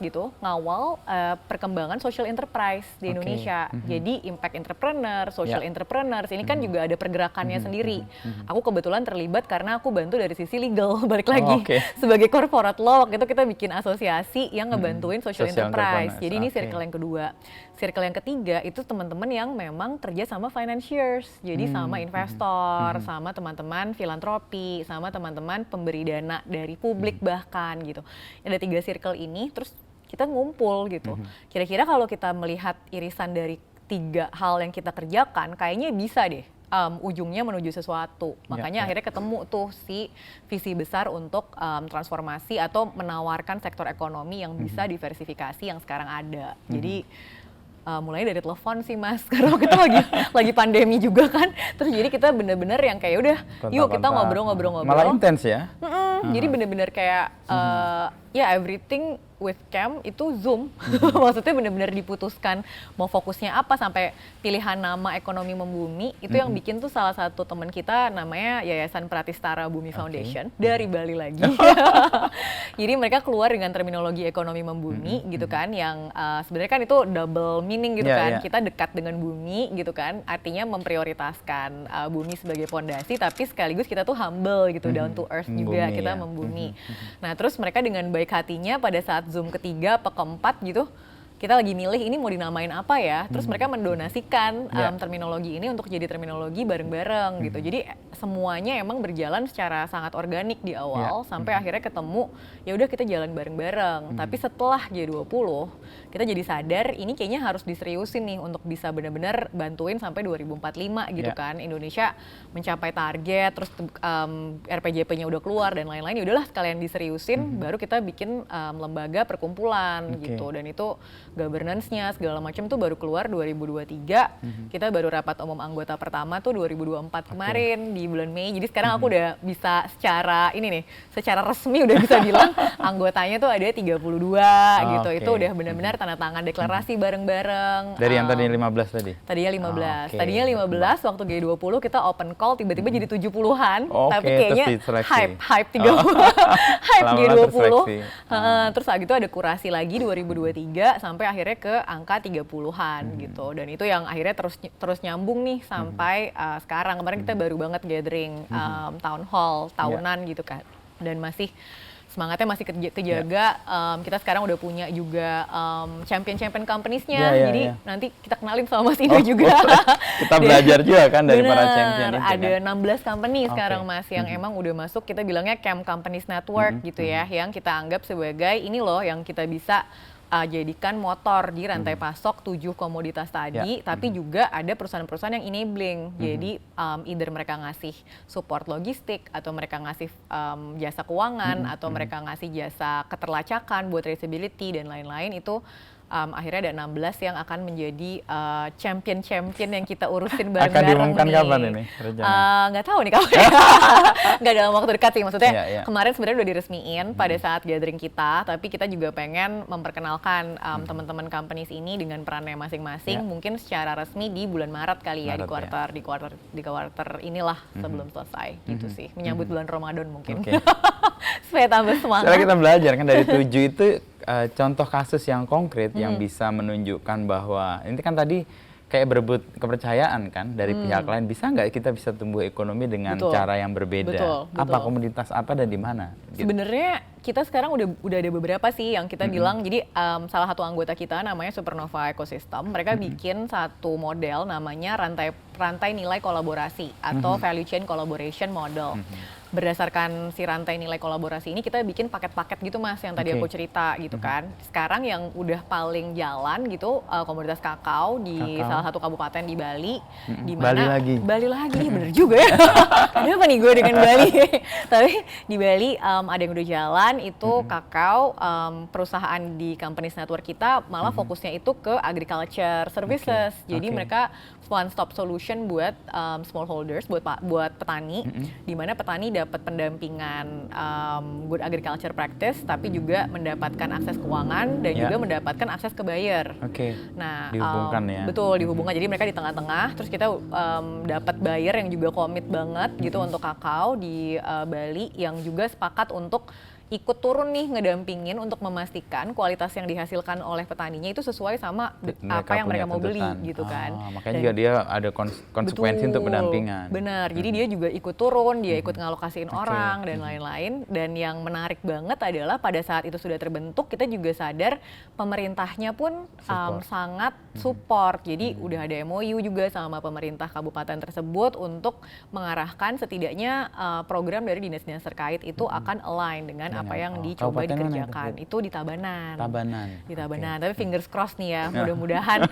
gitu ngawal perkembangan social enterprise di Indonesia. Jadi impact entrepreneur, social entrepreneurs, ini kan juga ada pergerakannya sendiri. Aku kebetulan terlibat karena aku bantu dari sisi legal, balik lagi. Sebagai corporate law, waktu itu kita bikin asosiasi yang ngebantuin social enterprise. Jadi ini circle yang kedua. Circle yang ketiga itu teman-teman yang memang kerja sama financiers, jadi sama investor, sama teman-teman filantropi, sama teman-teman pemberi dana dari publik bahkan gitu. Ada 3 circle ini, terus kita ngumpul gitu. Kira-kira kalau kita melihat irisan dari 3 hal yang kita kerjakan, kayaknya bisa deh ujungnya menuju sesuatu. Makanya akhirnya ketemu tuh si visi besar untuk transformasi atau menawarkan sektor ekonomi yang bisa diversifikasi yang sekarang ada. Jadi mulai dari telepon sih Mas, karena kita lagi pandemi juga kan. Terus jadi kita bener-bener yang kayak udah, yuk kita ngobrol-ngobrol. Malah intens ya? Jadi bener-bener kayak ya everything with Cam itu Zoom. Maksudnya bener-bener diputuskan mau fokusnya apa, sampai pilihan nama Ekonomi Membumi itu yang bikin tuh salah satu teman kita namanya Yayasan Pratistara Bumi Foundation dari Bali lagi. Jadi mereka keluar dengan terminologi Ekonomi Membumi gitu kan, yang sebenarnya kan itu double meaning gitu kan. Kita dekat dengan bumi gitu kan, artinya memprioritaskan bumi sebagai fondasi, tapi sekaligus kita tuh humble gitu, down to earth juga, kita membumi. Nah terus mereka dengan baik hatinya pada saat Zoom ketiga apa keempat gitu, kita lagi milih ini mau dinamain apa ya, terus mereka mendonasikan terminologi ini untuk jadi terminologi bareng-bareng gitu. Jadi semuanya emang berjalan secara sangat organik di awal sampai akhirnya ketemu ya udah kita jalan bareng-bareng. Tapi setelah G20 kita jadi sadar ini kayaknya harus diseriusin nih untuk bisa benar-benar bantuin sampai 2045 gitu kan, Indonesia mencapai target, terus RPJP-nya udah keluar dan lain-lain. Ya udahlah sekalian diseriusin, baru kita bikin lembaga perkumpulan gitu, dan itu governance-nya segala macam tuh baru keluar 2023. Kita baru rapat umum anggota pertama tuh 2024 kemarin di bulan Mei. Jadi sekarang aku udah bisa secara ini nih, secara resmi udah bisa bilang anggotanya tuh ada 32 gitu. Itu udah benar-benar tanda tangan deklarasi bareng-bareng. Dari yang tadi 15 tadi? Tadinya 15. Tadinya 15 waktu G20 kita open call tiba-tiba jadi 70-an. Tapi kayaknya hype 30. Hype G20. Terus saat itu ada kurasi lagi 2023 sampai akhirnya ke angka 30-an gitu. Dan itu yang akhirnya terus nyambung nih sampai sekarang. Kemarin kita baru banget gathering town hall tahunan gitu kan. Dan masih semangatnya masih kejaga. Kita sekarang udah punya juga champion companies-nya. Jadi nanti kita kenalin sama Mas Indo juga. Kita belajar juga kan dari para champion itu. Ada 16 company sekarang Mas yang emang udah masuk, kita bilangnya Cam Companies Network gitu ya, yang kita anggap sebagai ini loh yang kita bisa jadikan motor di rantai pasok 7 komoditas tadi, tapi juga ada perusahaan-perusahaan yang enabling. Jadi either mereka ngasih support logistik, atau mereka ngasih jasa keuangan, atau mereka ngasih jasa keterlacakan buat traceability dan lain-lain. Itu akhirnya ada 16 yang akan menjadi champion yang kita urusin bareng-bareng. Akan diumumkan kapan ini rencana? Nggak tahu nih kapan. Nggak dalam waktu dekat sih, maksudnya kemarin sebenarnya udah diresmiin pada saat gathering kita, tapi kita juga pengen memperkenalkan teman-teman companies ini dengan perannya masing-masing, mungkin secara resmi di bulan Maret kali ya, di kuarter inilah sebelum selesai gitu sih, menyambut bulan Ramadan mungkin. Supaya tambah semangat. Setelah kita belajar kan dari 7 itu contoh kasus yang konkret yang bisa menunjukkan bahwa ini kan tadi kayak berebut kepercayaan kan dari pihak lain. Bisa nggak kita bisa tumbuh ekonomi dengan cara yang berbeda? Apa komunitas apa dan di mana? Gitu. Sebenarnya kita sekarang udah ada beberapa sih yang kita bilang. Jadi salah satu anggota kita namanya Supernova Ecosystem. Mereka bikin satu model namanya rantai nilai kolaborasi atau value chain collaboration model. Berdasarkan si rantai nilai kolaborasi ini kita bikin paket-paket gitu Mas, yang tadi aku cerita gitu kan. Sekarang yang udah paling jalan gitu komoditas kakao di salah satu kabupaten di Bali. Di mana Bali lagi bener juga ya. Kenapa nih gue dengan Bali? Tapi di Bali ada yang udah jalan itu kakao. Perusahaan di Companies Network kita malah fokusnya itu ke agriculture services. Jadi mereka one stop solution buat smallholders, buat petani, di mana petani dapat pendampingan good agriculture practice, tapi juga mendapatkan akses keuangan dan juga mendapatkan akses ke buyer. Nah, dihubungkan ya. Betul, dihubungkan. Jadi mereka di tengah-tengah, terus kita dapat buyer yang juga komit banget gitu untuk kakao di Bali, yang juga sepakat untuk ikut turun nih ngedampingin untuk memastikan kualitas yang dihasilkan oleh petaninya itu sesuai sama apa yang mereka mau beli gitu kan. Makanya juga dia ada konsekuensi untuk pendampingan. Benar, jadi dia juga ikut turun, dia ikut ngalokasiin orang dan lain-lain. Dan yang menarik banget adalah pada saat itu sudah terbentuk, kita juga sadar pemerintahnya pun sangat support. Jadi udah ada MOU juga sama pemerintah kabupaten tersebut untuk mengarahkan setidaknya program dari dinas-dinas terkait itu akan align dengan apa yang dicoba dikerjakan. Itu di Tabanan. Di Tabanan. Tapi fingers crossed nih ya, mudah-mudahan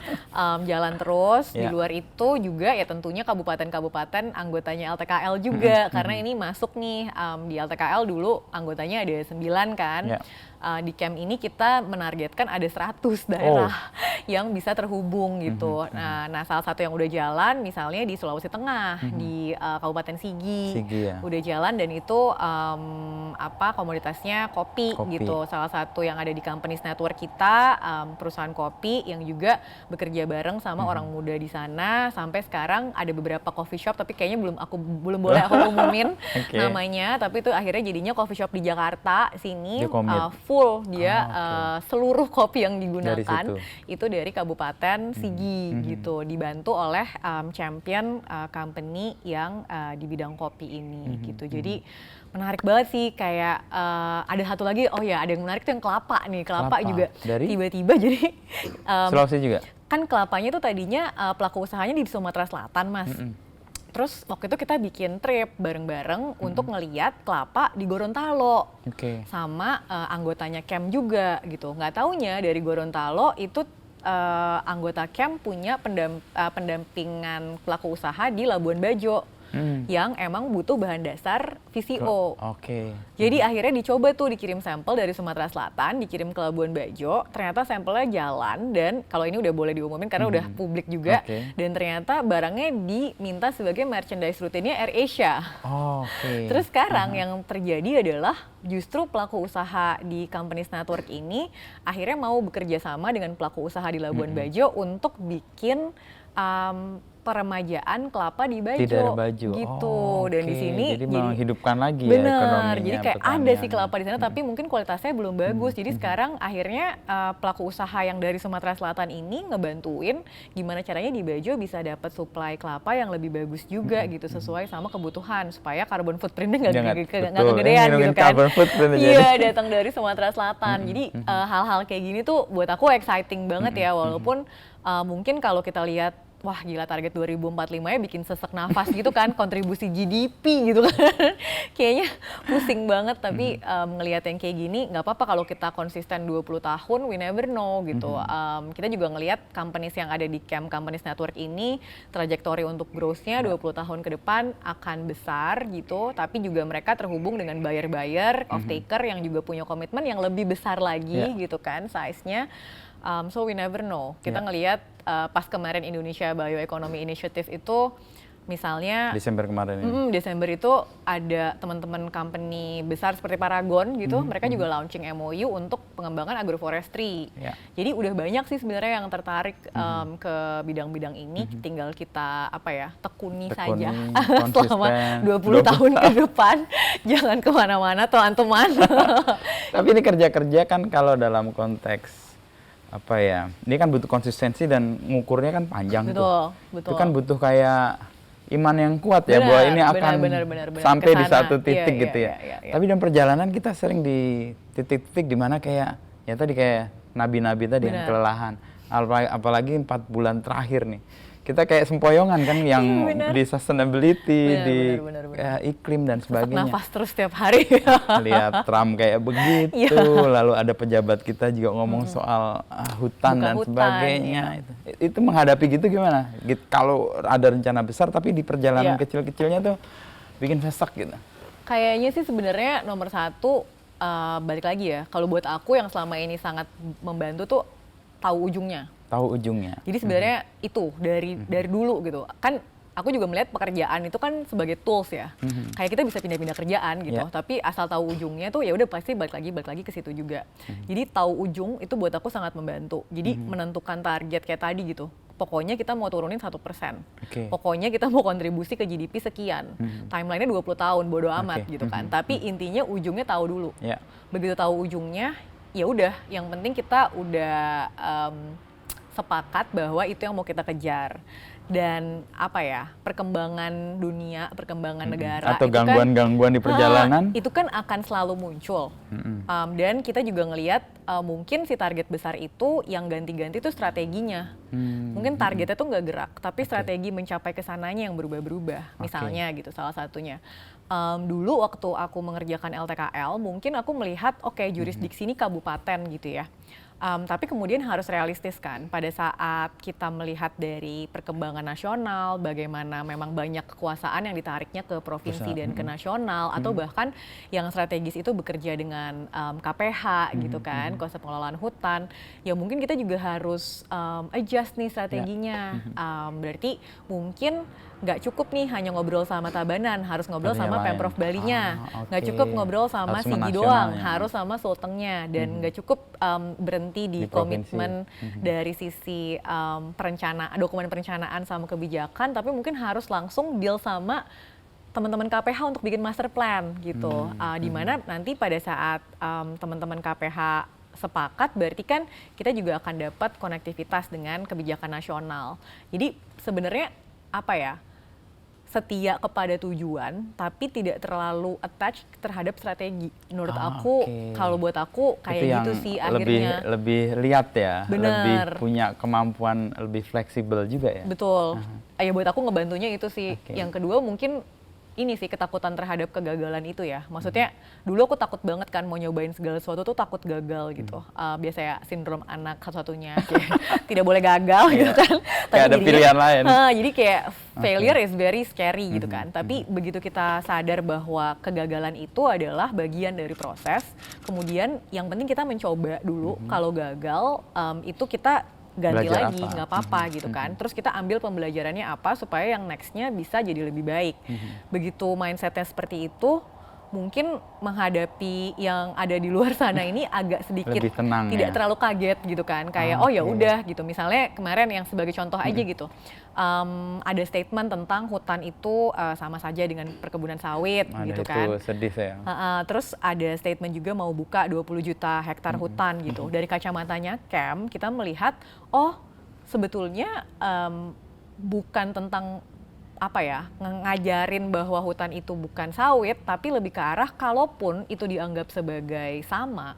jalan terus. Di luar itu juga ya tentunya kabupaten-kabupaten anggotanya LTKL juga, karena ini masuk nih di LTKL dulu anggotanya ada 9 kan. di camp ini kita menargetkan ada 100 daerah yang bisa terhubung gitu. Nah, salah satu yang udah jalan misalnya di Sulawesi Tengah, di Kabupaten Sigi ya. Udah jalan dan itu komoditasnya kopi gitu. Salah satu yang ada di Companies Network kita, perusahaan kopi yang juga bekerja bareng sama orang muda di sana. Sampai sekarang ada beberapa coffee shop, tapi kayaknya belum boleh aku umumin namanya. Tapi itu akhirnya jadinya coffee shop di Jakarta sini full dia seluruh kopi yang digunakan itu dari Kabupaten Sigi gitu, dibantu oleh champion company yang di bidang kopi ini gitu. Jadi menarik banget sih, kayak ada satu lagi, ada yang menarik tuh yang kelapa juga tiba-tiba jadi Sulawesi juga kan kelapanya tuh tadinya pelaku usahanya di Sumatera Selatan, Mas. Terus waktu itu kita bikin trip bareng-bareng untuk ngeliat kelapa di Gorontalo sama anggotanya camp juga gitu. Nggak taunya dari Gorontalo itu anggota camp punya pendampingan pelaku usaha di Labuan Bajo. Yang emang butuh bahan dasar VCO. Jadi akhirnya dicoba tuh dikirim sampel dari Sumatera Selatan, dikirim ke Labuan Bajo. Ternyata sampelnya jalan dan kalau ini udah boleh diumumin karena udah publik juga. Dan ternyata barangnya diminta sebagai merchandise rutinnya AirAsia. Terus sekarang yang terjadi adalah justru pelaku usaha di Companies Network ini akhirnya mau bekerja sama dengan pelaku usaha di Labuan Bajo untuk bikin peremajaan kelapa di Bajo, gitu. Dan di sini jadi menghidupkan lagi ya ekonominya. Jadi kayak ada sih kelapa di sana, tapi mungkin kualitasnya belum bagus. Jadi sekarang akhirnya pelaku usaha yang dari Sumatera Selatan ini ngebantuin gimana caranya di Bajo bisa dapat suplai kelapa yang lebih bagus juga gitu, sesuai sama kebutuhan supaya carbon footprintnya nggak kegedean gitu kan. Iya, datang dari Sumatera Selatan. Jadi hal-hal kayak gini tuh buat aku exciting banget ya, walaupun mungkin kalau kita lihat wah gila target 2045-nya bikin sesek nafas gitu kan, kontribusi GDP gitu kan. Kayaknya pusing banget, tapi ngelihat yang kayak gini nggak apa-apa kalau kita konsisten 20 tahun, we never know gitu. Kita juga ngelihat companies yang ada di camp Companies Network ini, trajektori untuk growth-nya 20 tahun ke depan akan besar gitu, tapi juga mereka terhubung dengan buyer-buyer, off-taker yang juga punya komitmen yang lebih besar lagi gitu kan size-nya. So we never know. Kita ngelihat pas kemarin Indonesia Bioeconomy Initiative itu misalnya Desember kemarin ini. Desember itu ada teman-teman company besar seperti Paragon gitu, mereka juga launching MOU untuk pengembangan agroforestry. Jadi udah banyak sih sebenarnya yang tertarik ke bidang-bidang ini, tinggal kita tekuni saja selama 20 tahun ke depan. Jangan kemana-mana teman-teman. Tapi ini kerja-kerja kan kalau dalam konteks ini kan butuh konsistensi dan ngukurnya kan panjang tuh. Itu kan butuh kayak iman yang kuat ya, bahwa ini akan sampai di satu titik gitu ya. Tapi dalam perjalanan kita sering di titik-titik di mana kayak nabi-nabi tadi yang kelelahan. Apalagi 4 bulan terakhir nih. Kita kayak sempoyongan kan yang di sustainability, iklim dan sebagainya. Nafas terus setiap hari. Lihat Trump kayak begitu, lalu ada pejabat kita juga ngomong soal hutan dan sebagainya. Itu menghadapi gitu gimana? Kalau ada rencana besar tapi di perjalanan kecil-kecilnya tuh bikin sesek gitu. Kayaknya sih sebenarnya nomor satu, balik lagi ya, kalau buat aku yang selama ini sangat membantu tuh tahu ujungnya. Jadi sebenarnya itu dari dulu gitu. Kan aku juga melihat pekerjaan itu kan sebagai tools ya. Kayak kita bisa pindah-pindah kerjaan gitu. Tapi asal tahu ujungnya tuh ya udah pasti balik lagi ke situ juga. Jadi tahu ujung itu buat aku sangat membantu. Jadi menentukan target kayak tadi gitu. Pokoknya kita mau turunin 1%. Pokoknya kita mau kontribusi ke GDP sekian. Timeline-nya 20 tahun, bodo amat gitu kan. Tapi intinya ujungnya tahu dulu. Begitu tahu ujungnya, ya udah yang penting kita udah sepakat bahwa itu yang mau kita kejar. Dan perkembangan dunia, perkembangan negara atau gangguan-gangguan di perjalanan itu kan akan selalu muncul. Dan kita juga ngelihat mungkin si target besar itu yang ganti-ganti itu strateginya. Mungkin targetnya tuh nggak gerak, tapi strategi mencapai kesananya yang berubah-berubah. Misalnya gitu salah satunya. Dulu waktu aku mengerjakan LTKL, mungkin aku melihat jurisdiksi ini kabupaten gitu ya. Tapi kemudian harus realistis kan, pada saat kita melihat dari perkembangan nasional, bagaimana memang banyak kekuasaan yang ditariknya ke provinsi dan ke nasional, atau bahkan yang strategis itu bekerja dengan KPH gitu kan, konsep pengelolaan hutan, ya mungkin kita juga harus adjust nih strateginya. Berarti mungkin nggak cukup nih hanya ngobrol sama Tabanan, harus ngobrol sama Pemprov Balinya. Nggak cukup ngobrol sama Sigi doang, harus sama Sultengnya. Dan nggak cukup berhenti di komitmen dari sisi dokumen perencanaan sama kebijakan, tapi mungkin harus langsung deal sama teman-teman KPH untuk bikin master plan gitu. Di mana nanti pada saat teman-teman KPH sepakat, berarti kan kita juga akan dapat konektivitas dengan kebijakan nasional. Jadi sebenarnya setia kepada tujuan tapi tidak terlalu attach terhadap strategi. Menurut aku, kalau buat aku kayak gitu sih akhirnya. Lebih lihat ya, lebih punya kemampuan lebih fleksibel juga ya. Betul. Ya buat aku ngebantunya itu sih. Yang kedua mungkin ini sih ketakutan terhadap kegagalan itu ya. Maksudnya dulu aku takut banget kan mau nyobain segala sesuatu tuh takut gagal gitu. Biasa ya sindrom anak satu-satunya, tidak boleh gagal gitu kan. Tapi ada pilihan lain. Jadi kayak failure is very scary gitu kan. Tapi begitu kita sadar bahwa kegagalan itu adalah bagian dari proses, kemudian yang penting kita mencoba dulu. Kalau gagal itu kita ganti belajar lagi, nggak apa-apa gitu kan. Terus kita ambil pembelajarannya apa supaya yang nextnya bisa jadi lebih baik. Begitu mindsetnya seperti itu, mungkin menghadapi yang ada di luar sana ini agak sedikit lebih tenang, tidak terlalu kaget gitu kan. Kayak oh ya udah gitu. Misalnya kemarin yang sebagai contoh aja gitu, ada statement tentang hutan itu sama saja dengan perkebunan sawit gitu kan. Itu sedih saya. Terus ada statement juga mau buka 20 juta hektar hutan gitu. Dari kacamatanya Kem, kita melihat sebetulnya bukan tentang ngajarin bahwa hutan itu bukan sawit, tapi lebih ke arah kalaupun itu dianggap sebagai sama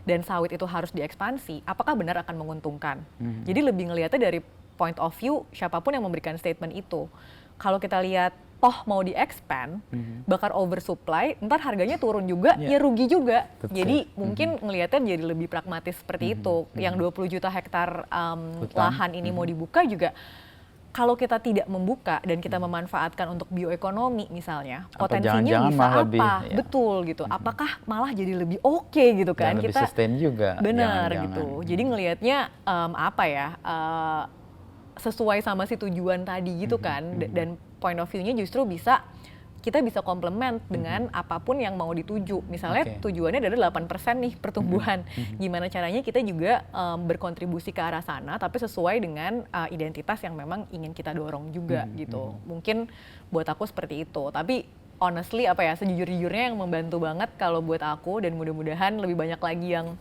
dan sawit itu harus diekspansi, apakah benar akan menguntungkan? Jadi lebih ngelihatnya dari point of view siapapun yang memberikan statement itu. Kalau kita lihat toh mau di-expand, bakar oversupply, ntar harganya turun juga, ya rugi juga. Betul. Jadi mungkin ngelihatnya jadi lebih pragmatis seperti itu. Yang 20 juta hektar lahan ini mau dibuka juga, kalau kita tidak membuka dan kita memanfaatkan untuk bioekonomi misalnya, potensinya bisa apa? Lebih, betul gitu. Apakah malah jadi lebih oke gitu kan? Dan lebih sustain juga. Benar gitu. Jadi ngelihatnya sesuai sama si tujuan tadi gitu kan. Dan point of view-nya justru kita bisa komplement dengan apapun yang mau dituju. Misalnya tujuannya adalah 8% nih pertumbuhan. Gimana caranya kita juga berkontribusi ke arah sana, tapi sesuai dengan identitas yang memang ingin kita dorong juga gitu. Mungkin buat aku seperti itu. Tapi honestly sejujur-jujurnya yang membantu banget kalau buat aku, dan mudah-mudahan lebih banyak lagi yang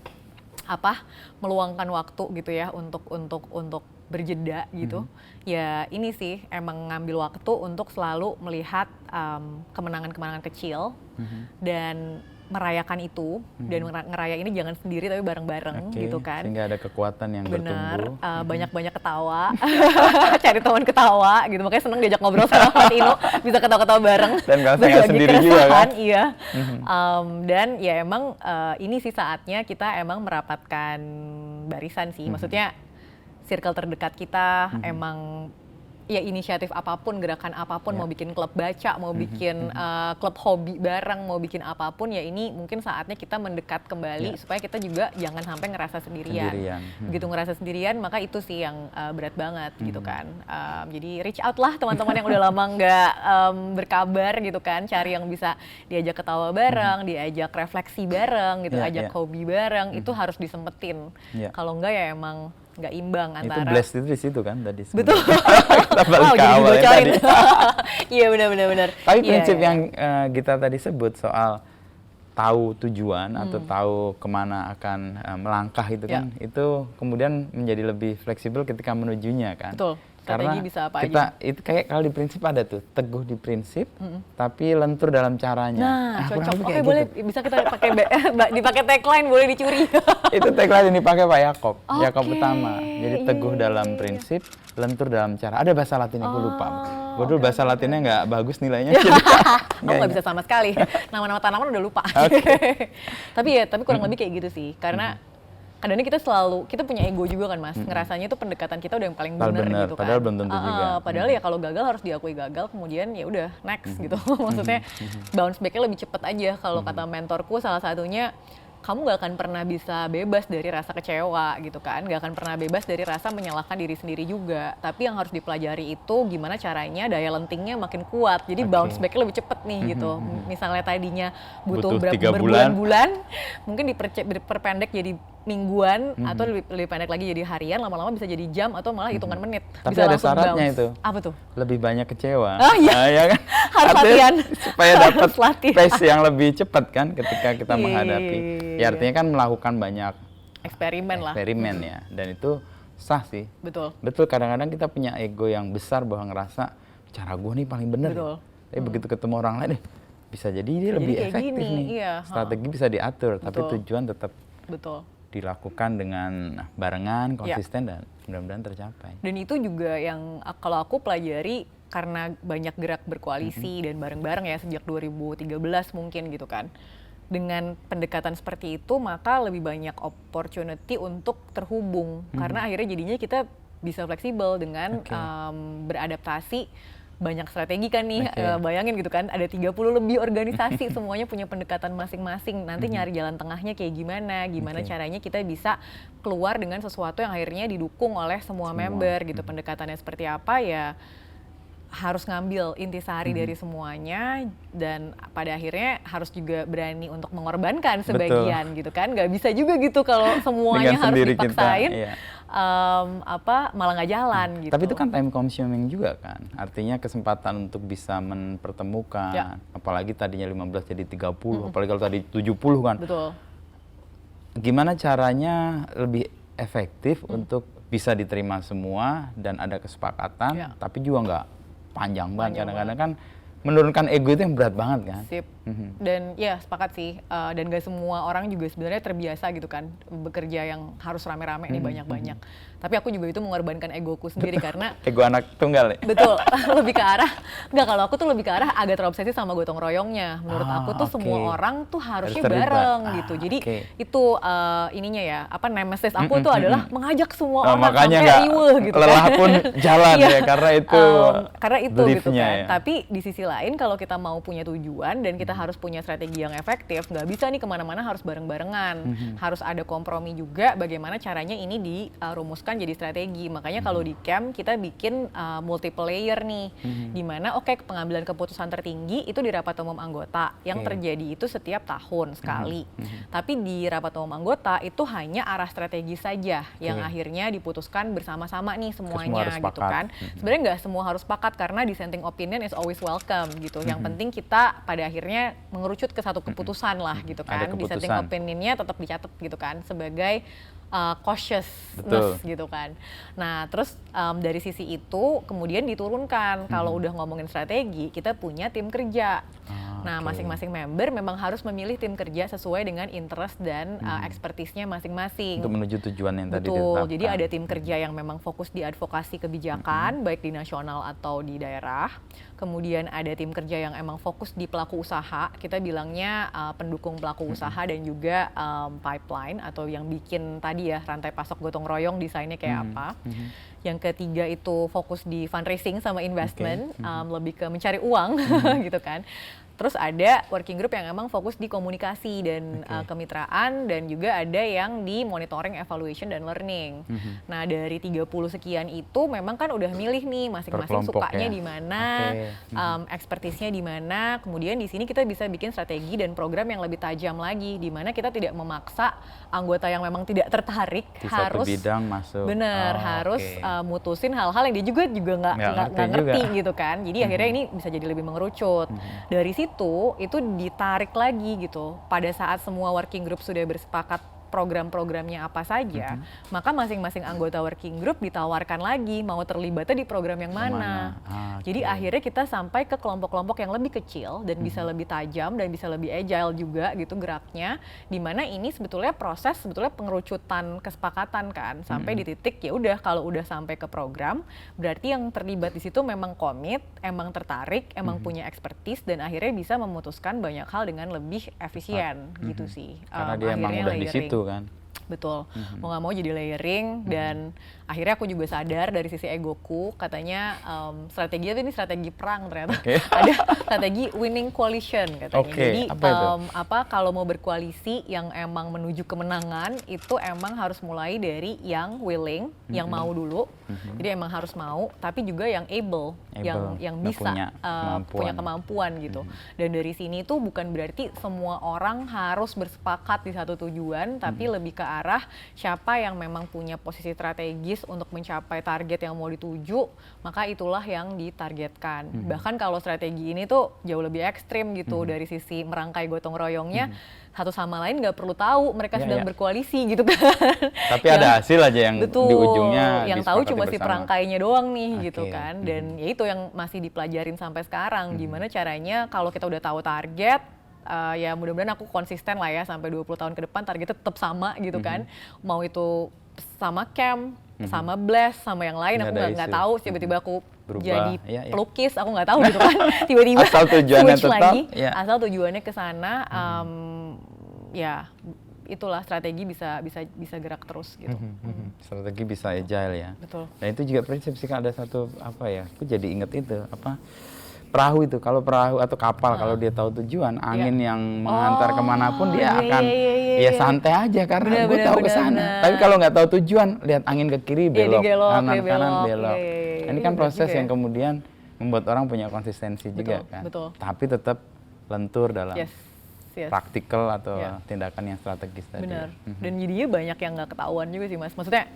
meluangkan waktu gitu ya untuk berjeda gitu. Ya ini sih emang ngambil waktu untuk selalu melihat kemenangan-kemenangan kecil dan merayakan itu, dan ngerayain ini jangan sendiri tapi bareng-bareng gitu kan. Sehingga ada kekuatan yang bertumbuh. Banyak-banyak ketawa, cari teman ketawa gitu. Makanya seneng diajak ngobrol sama Mas Inu, bisa ketawa-ketawa bareng. Dan gak saya sendiri juga kan. Iya. Dan ya emang ini sih saatnya kita emang merapatkan barisan sih. Maksudnya circle terdekat kita emang ya inisiatif apapun, gerakan apapun, mau bikin klub baca, mau bikin klub hobi bareng, mau bikin apapun, ya ini mungkin saatnya kita mendekat kembali supaya kita juga jangan sampai ngerasa sendirian. Begitu ngerasa sendirian, maka itu sih yang berat banget gitu kan. Jadi reach out lah teman-teman yang udah lama nggak berkabar gitu kan, cari yang bisa diajak ketawa bareng, diajak refleksi bareng gitu, ajak hobi bareng, itu harus disempetin. Kalau enggak ya emang nggak imbang antara. Itu blessed itu di situ kan tadi. Betul. Kita balik ke awal tadi. Iya benar. Tapi prinsip yang kita tadi sebut soal tahu tujuan atau tahu kemana akan melangkah itu kan, itu kemudian menjadi lebih fleksibel ketika menujunya kan. Betul. Karena bisa apa kita aja. Itu kayak kalau di prinsip ada tuh, teguh di prinsip, tapi lentur dalam caranya. Nah cocok. Oke, boleh bisa kita pakai dipakai tagline, boleh dicuri. Itu tagline yang dipakai Pak Yaakob, Yaakob Utama. Jadi teguh dalam prinsip, lentur dalam cara. Ada bahasa Latinnya, gue lupa. Gue dulu bahasa Latinnya nggak bagus nilainya. Aku nggak bisa sama sekali. Nama-nama tanaman udah lupa. Tapi kurang lebih kayak gitu sih. Karena kadang kita punya ego juga kan Mas, ngerasanya itu pendekatan kita udah yang paling benar gitu kan. Padahal belum tentu juga. Padahal ya kalau gagal harus diakui gagal, kemudian ya udah next gitu. Maksudnya bounce back-nya lebih cepat aja. Kalau kata mentorku salah satunya, kamu gak akan pernah bisa bebas dari rasa kecewa gitu kan, gak akan pernah bebas dari rasa menyalahkan diri sendiri juga. Tapi yang harus dipelajari itu gimana caranya daya lentingnya makin kuat, jadi bounce back-nya lebih cepet nih gitu. Misalnya tadinya butuh berbulan-bulan, mungkin diperpendek jadi mingguan, atau lebih pendek lagi jadi harian, lama-lama bisa jadi jam atau malah hitungan menit. Tapi bisa ada syaratnya bounce. itu. Apa tuh? Lebih banyak kecewa. Oh iya, ya kan? harus latihan. Supaya dapat pace yang lebih cepat kan ketika kita menghadapi. Ya artinya kan melakukan banyak eksperimen ya, dan itu sah sih. Betul, kadang-kadang kita punya ego yang besar bahwa ngerasa cara gue nih paling bener. Tapi begitu ketemu orang lain, bisa jadi dia lebih efektif nih. Strategi bisa diatur, tapi tujuan tetap dilakukan dengan barengan, konsisten, dan mudah-mudahan tercapai. Dan itu juga yang kalau aku pelajari karena banyak gerak berkoalisi dan bareng-bareng ya sejak 2013 mungkin gitu kan. Dengan pendekatan seperti itu maka lebih banyak opportunity untuk terhubung, karena akhirnya jadinya kita bisa fleksibel dengan beradaptasi. Banyak strategi kan nih, bayangin gitu kan, ada 30 lebih organisasi, semuanya punya pendekatan masing-masing. Nanti nyari jalan tengahnya kayak gimana caranya kita bisa keluar dengan sesuatu yang akhirnya didukung oleh semua member gitu. Pendekatannya seperti apa ya, harus ngambil intisari dari semuanya, dan pada akhirnya harus juga berani untuk mengorbankan sebagian gitu kan. Gak bisa juga gitu kalau semuanya harus dipaksain. Malah nggak jalan gitu. Tapi itu kan time consuming juga kan. Artinya kesempatan untuk bisa mempertemukan, apalagi tadinya 15 jadi 30, apalagi kalau tadi 70 kan. Betul. Gimana caranya lebih efektif untuk bisa diterima semua dan ada kesepakatan, tapi juga nggak panjang banget. Kadang-kadang kan menurunkan ego itu yang berat banget kan. Sip. Dan ya sepakat sih, dan gak semua orang juga sebenarnya terbiasa gitu kan bekerja yang harus rame-rame nih banyak-banyak. Tapi aku juga itu mengorbankan egoku sendiri karena ego anak tunggal ya? Betul, lebih ke arah, kalau aku tuh lebih ke arah agak terobsesi sama gotong royongnya. Menurut aku tuh semua orang tuh harusnya bareng gitu. Jadi itu ininya ya, nemesis aku tuh adalah mengajak semua orang sampai riweuh gitu kan. Lelah pun jalan ya, karena itu gitu kan. Ya. Tapi di sisi lain kalau kita mau punya tujuan dan kita harus punya strategi yang efektif, nggak bisa nih kemana-mana harus bareng-barengan. Harus ada kompromi juga bagaimana caranya ini dirumuskan jadi strategi. Makanya kalau di camp kita bikin multiple layer nih, dimana pengambilan keputusan tertinggi itu di rapat umum anggota yang terjadi itu setiap tahun sekali. Tapi di rapat umum anggota itu hanya arah strategi saja yang akhirnya diputuskan bersama-sama nih semuanya gitu kan. Sebenarnya nggak semua harus sepakat karena dissenting opinion is always welcome gitu. Yang penting kita pada akhirnya mengerucut ke satu keputusan lah gitu kan. Dissenting opinionnya tetap dicatat gitu kan sebagai cautiousness gitu kan. Nah terus dari sisi itu kemudian diturunkan kalau udah ngomongin strategi kita punya tim kerja. Nah masing-masing member memang harus memilih tim kerja sesuai dengan interest dan expertise-nya masing-masing. Untuk menuju tujuan yang tadi ditetapkan. Betul, jadi ada tim kerja yang memang fokus di advokasi kebijakan baik di nasional atau di daerah. Kemudian ada tim kerja yang emang fokus di pelaku usaha, kita bilangnya pendukung pelaku usaha dan juga pipeline atau yang bikin tadi ya rantai pasok gotong royong desainnya kayak apa. Yang ketiga itu fokus di fundraising sama investment, lebih ke mencari uang gitu kan. Terus ada working group yang emang fokus di komunikasi dan kemitraan, dan juga ada yang di monitoring, evaluation, dan learning. Nah dari 30 sekian itu memang kan udah milih nih masing-masing sukanya di mana, expertise-nya di mana. Kemudian di sini kita bisa bikin strategi dan program yang lebih tajam lagi, di mana kita tidak memaksa anggota yang memang tidak tertarik di harus satu bidang masuk. Bener, harus mutusin hal-hal yang dia juga nggak ngerti gitu kan. Jadi akhirnya ini bisa jadi lebih mengerucut. Dari situ itu ditarik lagi gitu. Pada saat semua working group sudah bersepakat program-programnya apa saja, maka masing-masing anggota working group ditawarkan lagi mau terlibatnya di program yang mana. Jadi akhirnya kita sampai ke kelompok-kelompok yang lebih kecil dan bisa lebih tajam dan bisa lebih agile juga gitu geraknya, dimana ini sebetulnya proses pengerucutan kesepakatan kan sampai di titik ya udah kalau udah sampai ke program berarti yang terlibat di situ memang komit, emang tertarik, emang punya expertise dan akhirnya bisa memutuskan banyak hal dengan lebih efisien gitu sih. Karena dia emang udah di situ kan. Betul, mau nggak mau jadi layering dan akhirnya aku juga sadar dari sisi egoku, katanya strategi itu ini strategi perang ternyata. Ada strategi winning coalition katanya. Jadi kalau mau berkoalisi yang emang menuju kemenangan itu emang harus mulai dari yang willing, yang mau dulu. Jadi emang harus mau, tapi juga yang able. Yang bisa punya kemampuan gitu. Dan dari sini tuh bukan berarti semua orang harus bersepakat di satu tujuan, tapi lebih ke arah siapa yang memang punya posisi strategis untuk mencapai target yang mau dituju, maka itulah yang ditargetkan. Bahkan kalau strategi ini tuh jauh lebih ekstrim gitu, dari sisi merangkai gotong royongnya, satu sama lain nggak perlu tahu mereka sedang berkoalisi gitu kan. Tapi ada hasil aja yang di ujungnya yang tahu cuma si perangkainya doang nih gitu kan. Dan ya itu yang masih dipelajarin sampai sekarang, gimana caranya kalau kita udah tahu target, ya mudah-mudahan aku konsisten lah ya sampai 20 tahun ke depan targetnya tetap sama gitu kan. Mau itu sama camp, sama blast, sama yang lain, aku nggak tahu. Tiba-tiba aku jadi pelukis, aku nggak tahu gitu kan. Tiba-tiba asal tujuannya switch tetap, lagi, asal tujuannya ke sana. Ya itulah strategi bisa gerak terus gitu. Strategi bisa agile ya. Betul. Dan itu juga prinsip sih kan, ada satu aku jadi inget itu perahu itu, kalau perahu atau kapal kalau dia tahu tujuan, angin yang menghantar kemanapun dia akan santai aja karena gue tahu ke sana. Tapi kalau nggak tahu tujuan, lihat angin ke kiri belok, kanan belok. Ini kan proses yang kemudian membuat orang punya konsistensi juga kan. Betul. Tapi tetap lentur dalam praktikal atau tindakan yang strategis tadi. Benar. Dan jadinya banyak yang nggak ketahuan juga sih Mas. Maksudnya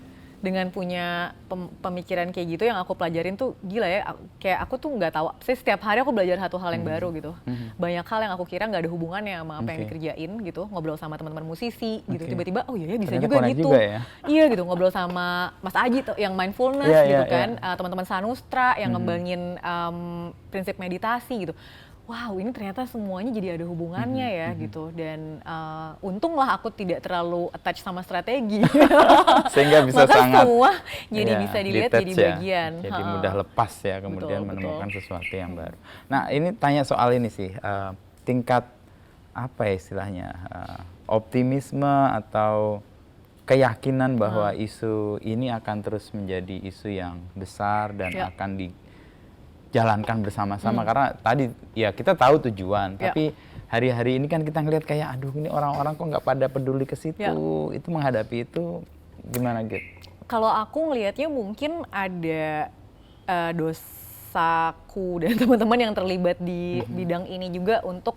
dengan punya pemikiran kayak gitu yang aku pelajarin tuh gila ya, kayak aku tuh nggak tahu, setiap hari aku belajar satu hal yang baru gitu. Banyak hal yang aku kira nggak ada hubungannya sama apa yang dikerjain gitu, ngobrol sama teman-teman musisi gitu, tiba-tiba oh iya bisa juga gitu. Iya gitu, ngobrol sama Mas Aji yang mindfulness gitu kan, teman-teman Sanustra yang ngembangin prinsip meditasi gitu. Wow, ini ternyata semuanya jadi ada hubungannya ya gitu. Dan untunglah aku tidak terlalu attach sama strategi. Sehingga bisa sangat semua jadi bisa dilihat jadi bagian. Jadi mudah lepas ya, kemudian menemukan sesuatu yang baru. Nah ini tanya soal ini sih, tingkat apa ya istilahnya, optimisme atau keyakinan bahwa isu ini akan terus menjadi isu yang besar dan akan jalankan bersama-sama, karena tadi ya kita tahu tujuan, tapi hari-hari ini kan kita ngelihat kayak aduh ini orang-orang kok nggak pada peduli ke situ, itu menghadapi itu gimana gitu? Kalau aku ngelihatnya mungkin ada dosaku dan teman-teman yang terlibat di bidang ini juga untuk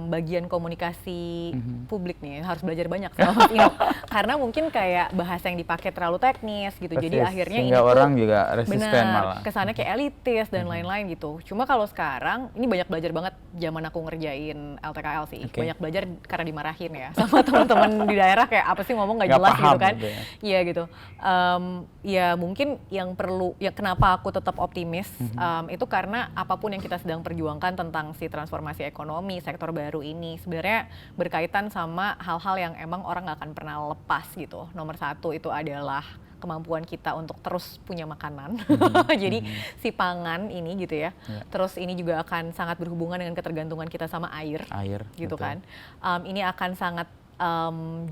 bagian komunikasi publik nih, harus belajar banyak sama Mas Ino. Karena mungkin kayak bahasa yang dipakai terlalu teknis gitu, jadi akhirnya ini tuh orang juga resisten malah kesannya kayak elitis dan lain-lain gitu. Cuma kalau sekarang ini banyak belajar banget zaman aku ngerjain LTKL sih, banyak belajar karena dimarahin ya sama teman-teman di daerah, kayak apa sih ngomong nggak jelas gitu kan. Iya gitu. Ya mungkin yang perlu, ya kenapa aku tetap optimis itu karena apapun yang kita sedang perjuangkan tentang si transformasi ekonomi, sektor baru ini sebenarnya berkaitan sama hal-hal yang emang orang nggak akan pernah lepas gitu. Nomor satu itu adalah kemampuan kita untuk terus punya makanan. Jadi si pangan ini gitu ya. Terus ini juga akan sangat berhubungan dengan ketergantungan kita sama air gitu betul. Kan. Ini akan sangat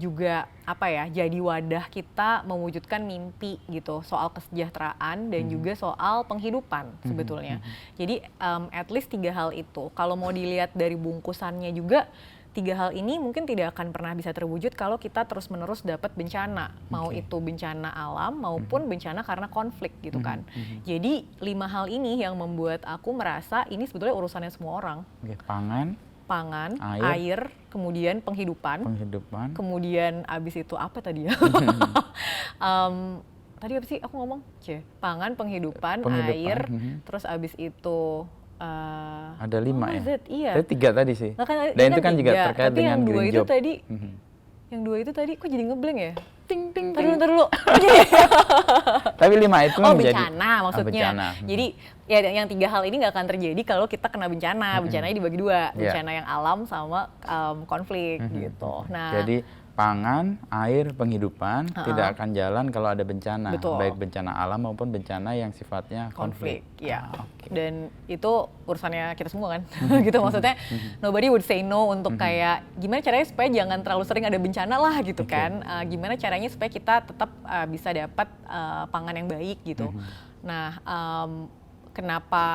juga apa ya, jadi wadah kita mewujudkan mimpi gitu soal kesejahteraan dan juga soal penghidupan sebetulnya. Jadi at least 3 hal itu kalau mau dilihat dari bungkusannya juga, 3 hal ini mungkin tidak akan pernah bisa terwujud kalau kita terus-menerus dapat bencana, mau itu bencana alam maupun bencana karena konflik gitu kan. Jadi 5 hal ini yang membuat aku merasa ini sebetulnya urusannya semua orang. Pangan, air, kemudian penghidupan, kemudian abis itu apa tadi ya? Tadi apa sih aku ngomong? Pangan, penghidupan, air, terus abis itu ada 5 ya? Iya. Tapi 3 tadi sih. Nah, dan itu kan juga terkait dengan green job. Yang 2 itu tadi kok jadi ngeblank ya? Ntar dulu. Tapi 5 itu menjadi bencana maksudnya. Jadi ya yang 3 hal ini nggak akan terjadi kalau kita kena bencana. Bencananya dibagi 2, bencana yang alam sama konflik gitu. Nah, jadi pangan, air, penghidupan tidak akan jalan kalau ada bencana, baik bencana alam maupun bencana yang sifatnya konflik. Ya. Dan itu urusannya kita semua kan, gitu maksudnya. Nobody would say no untuk kayak gimana caranya supaya jangan terlalu sering ada bencana lah gitu kan. Gimana caranya supaya kita tetap bisa dapat pangan yang baik gitu. Nah, kenapa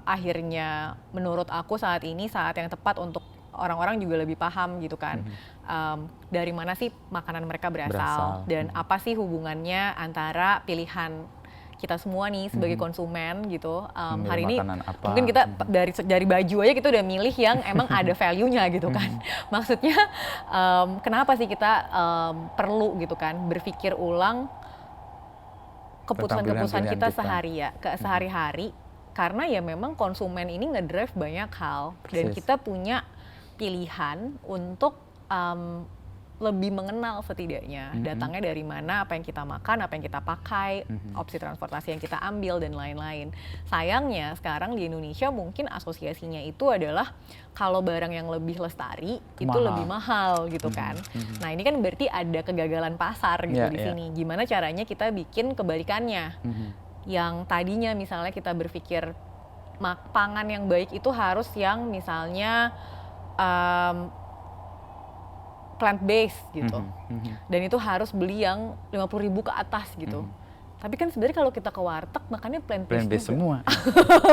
akhirnya menurut aku saat ini saat yang tepat untuk orang-orang juga lebih paham gitu kan, dari mana sih makanan mereka berasal. Dan apa sih hubungannya antara pilihan kita semua nih sebagai konsumen gitu. Hari ini mungkin kita dari baju aja kita udah milih yang emang ada value-nya gitu kan. Maksudnya kenapa sih kita perlu gitu kan berpikir ulang keputusan-keputusan kita sehari-hari, karena ya memang konsumen ini ngedrive banyak hal. Dan kita punya pilihan untuk lebih mengenal setidaknya datangnya dari mana, apa yang kita makan, apa yang kita pakai, opsi transportasi yang kita ambil dan lain-lain. Sayangnya sekarang di Indonesia mungkin asosiasinya itu adalah kalau barang yang lebih lestari itu lebih mahal gitu kan. Nah ini kan berarti ada kegagalan pasar gitu di sini. Gimana caranya kita bikin kebalikannya? Yang tadinya misalnya kita berpikir pangan yang baik itu harus yang misalnya plant based gitu, dan itu harus beli yang 50.000 ke atas gitu. Tapi kan sebenarnya kalau kita ke warteg makannya plant based semua.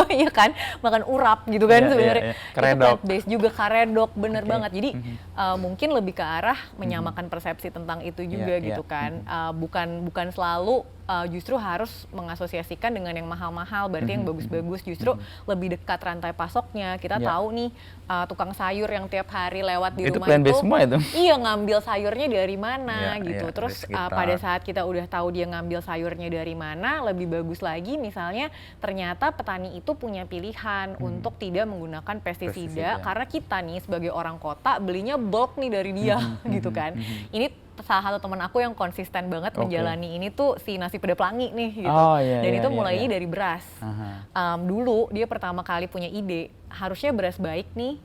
Iya kan, makan urap gitu kan sebenarnya. Karedok. Plant based juga, karedok, bener banget. Jadi mungkin lebih ke arah menyamakan persepsi tentang itu juga gitu kan. Bukan selalu justru harus mengasosiasikan dengan yang mahal-mahal, berarti yang bagus-bagus justru lebih dekat rantai pasoknya. Kita tahu nih tukang sayur yang tiap hari lewat di rumah itu semua itu. Iya, ngambil sayurnya dari mana gitu. Terus pada saat kita udah tahu dia ngambil sayurnya dari mana, lebih bagus lagi misalnya ternyata petani itu punya pilihan untuk tidak menggunakan pestisida karena kita nih sebagai orang kota belinya bulk nih dari dia gitu kan. Ini salah satu teman aku yang konsisten banget menjalani ini tuh si nasi peda pelangi nih gitu. Dan itu mulainya dari beras. Dulu dia pertama kali punya ide, harusnya beras baik nih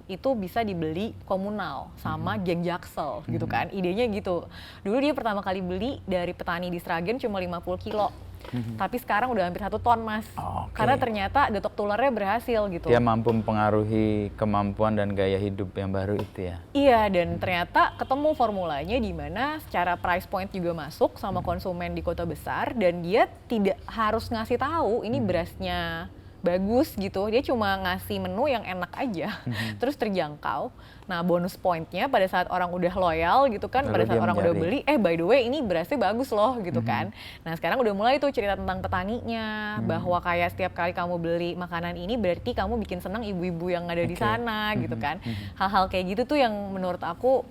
itu bisa dibeli komunal sama geng Jaksel gitu kan. Idenya gitu. Dulu dia pertama kali beli dari petani di Sragen cuma 50 kilo. Tapi sekarang udah hampir 1 ton, Mas. Karena ternyata detok tularnya berhasil gitu. Dia mampu mempengaruhi kemampuan dan gaya hidup yang baru itu ya. Iya, dan ternyata ketemu formulanya di mana secara price point juga masuk sama konsumen di kota besar, dan dia tidak harus ngasih tahu ini berasnya bagus gitu, dia cuma ngasih menu yang enak aja, terus terjangkau. Nah bonus pointnya pada saat orang udah loyal gitu kan, pada saat orang udah beli, by the way ini berasnya bagus loh gitu kan. Nah sekarang udah mulai tuh cerita tentang petaninya, bahwa kayak setiap kali kamu beli makanan ini berarti kamu bikin senang ibu-ibu yang ada di sana gitu kan. Hal-hal kayak gitu tuh yang menurut aku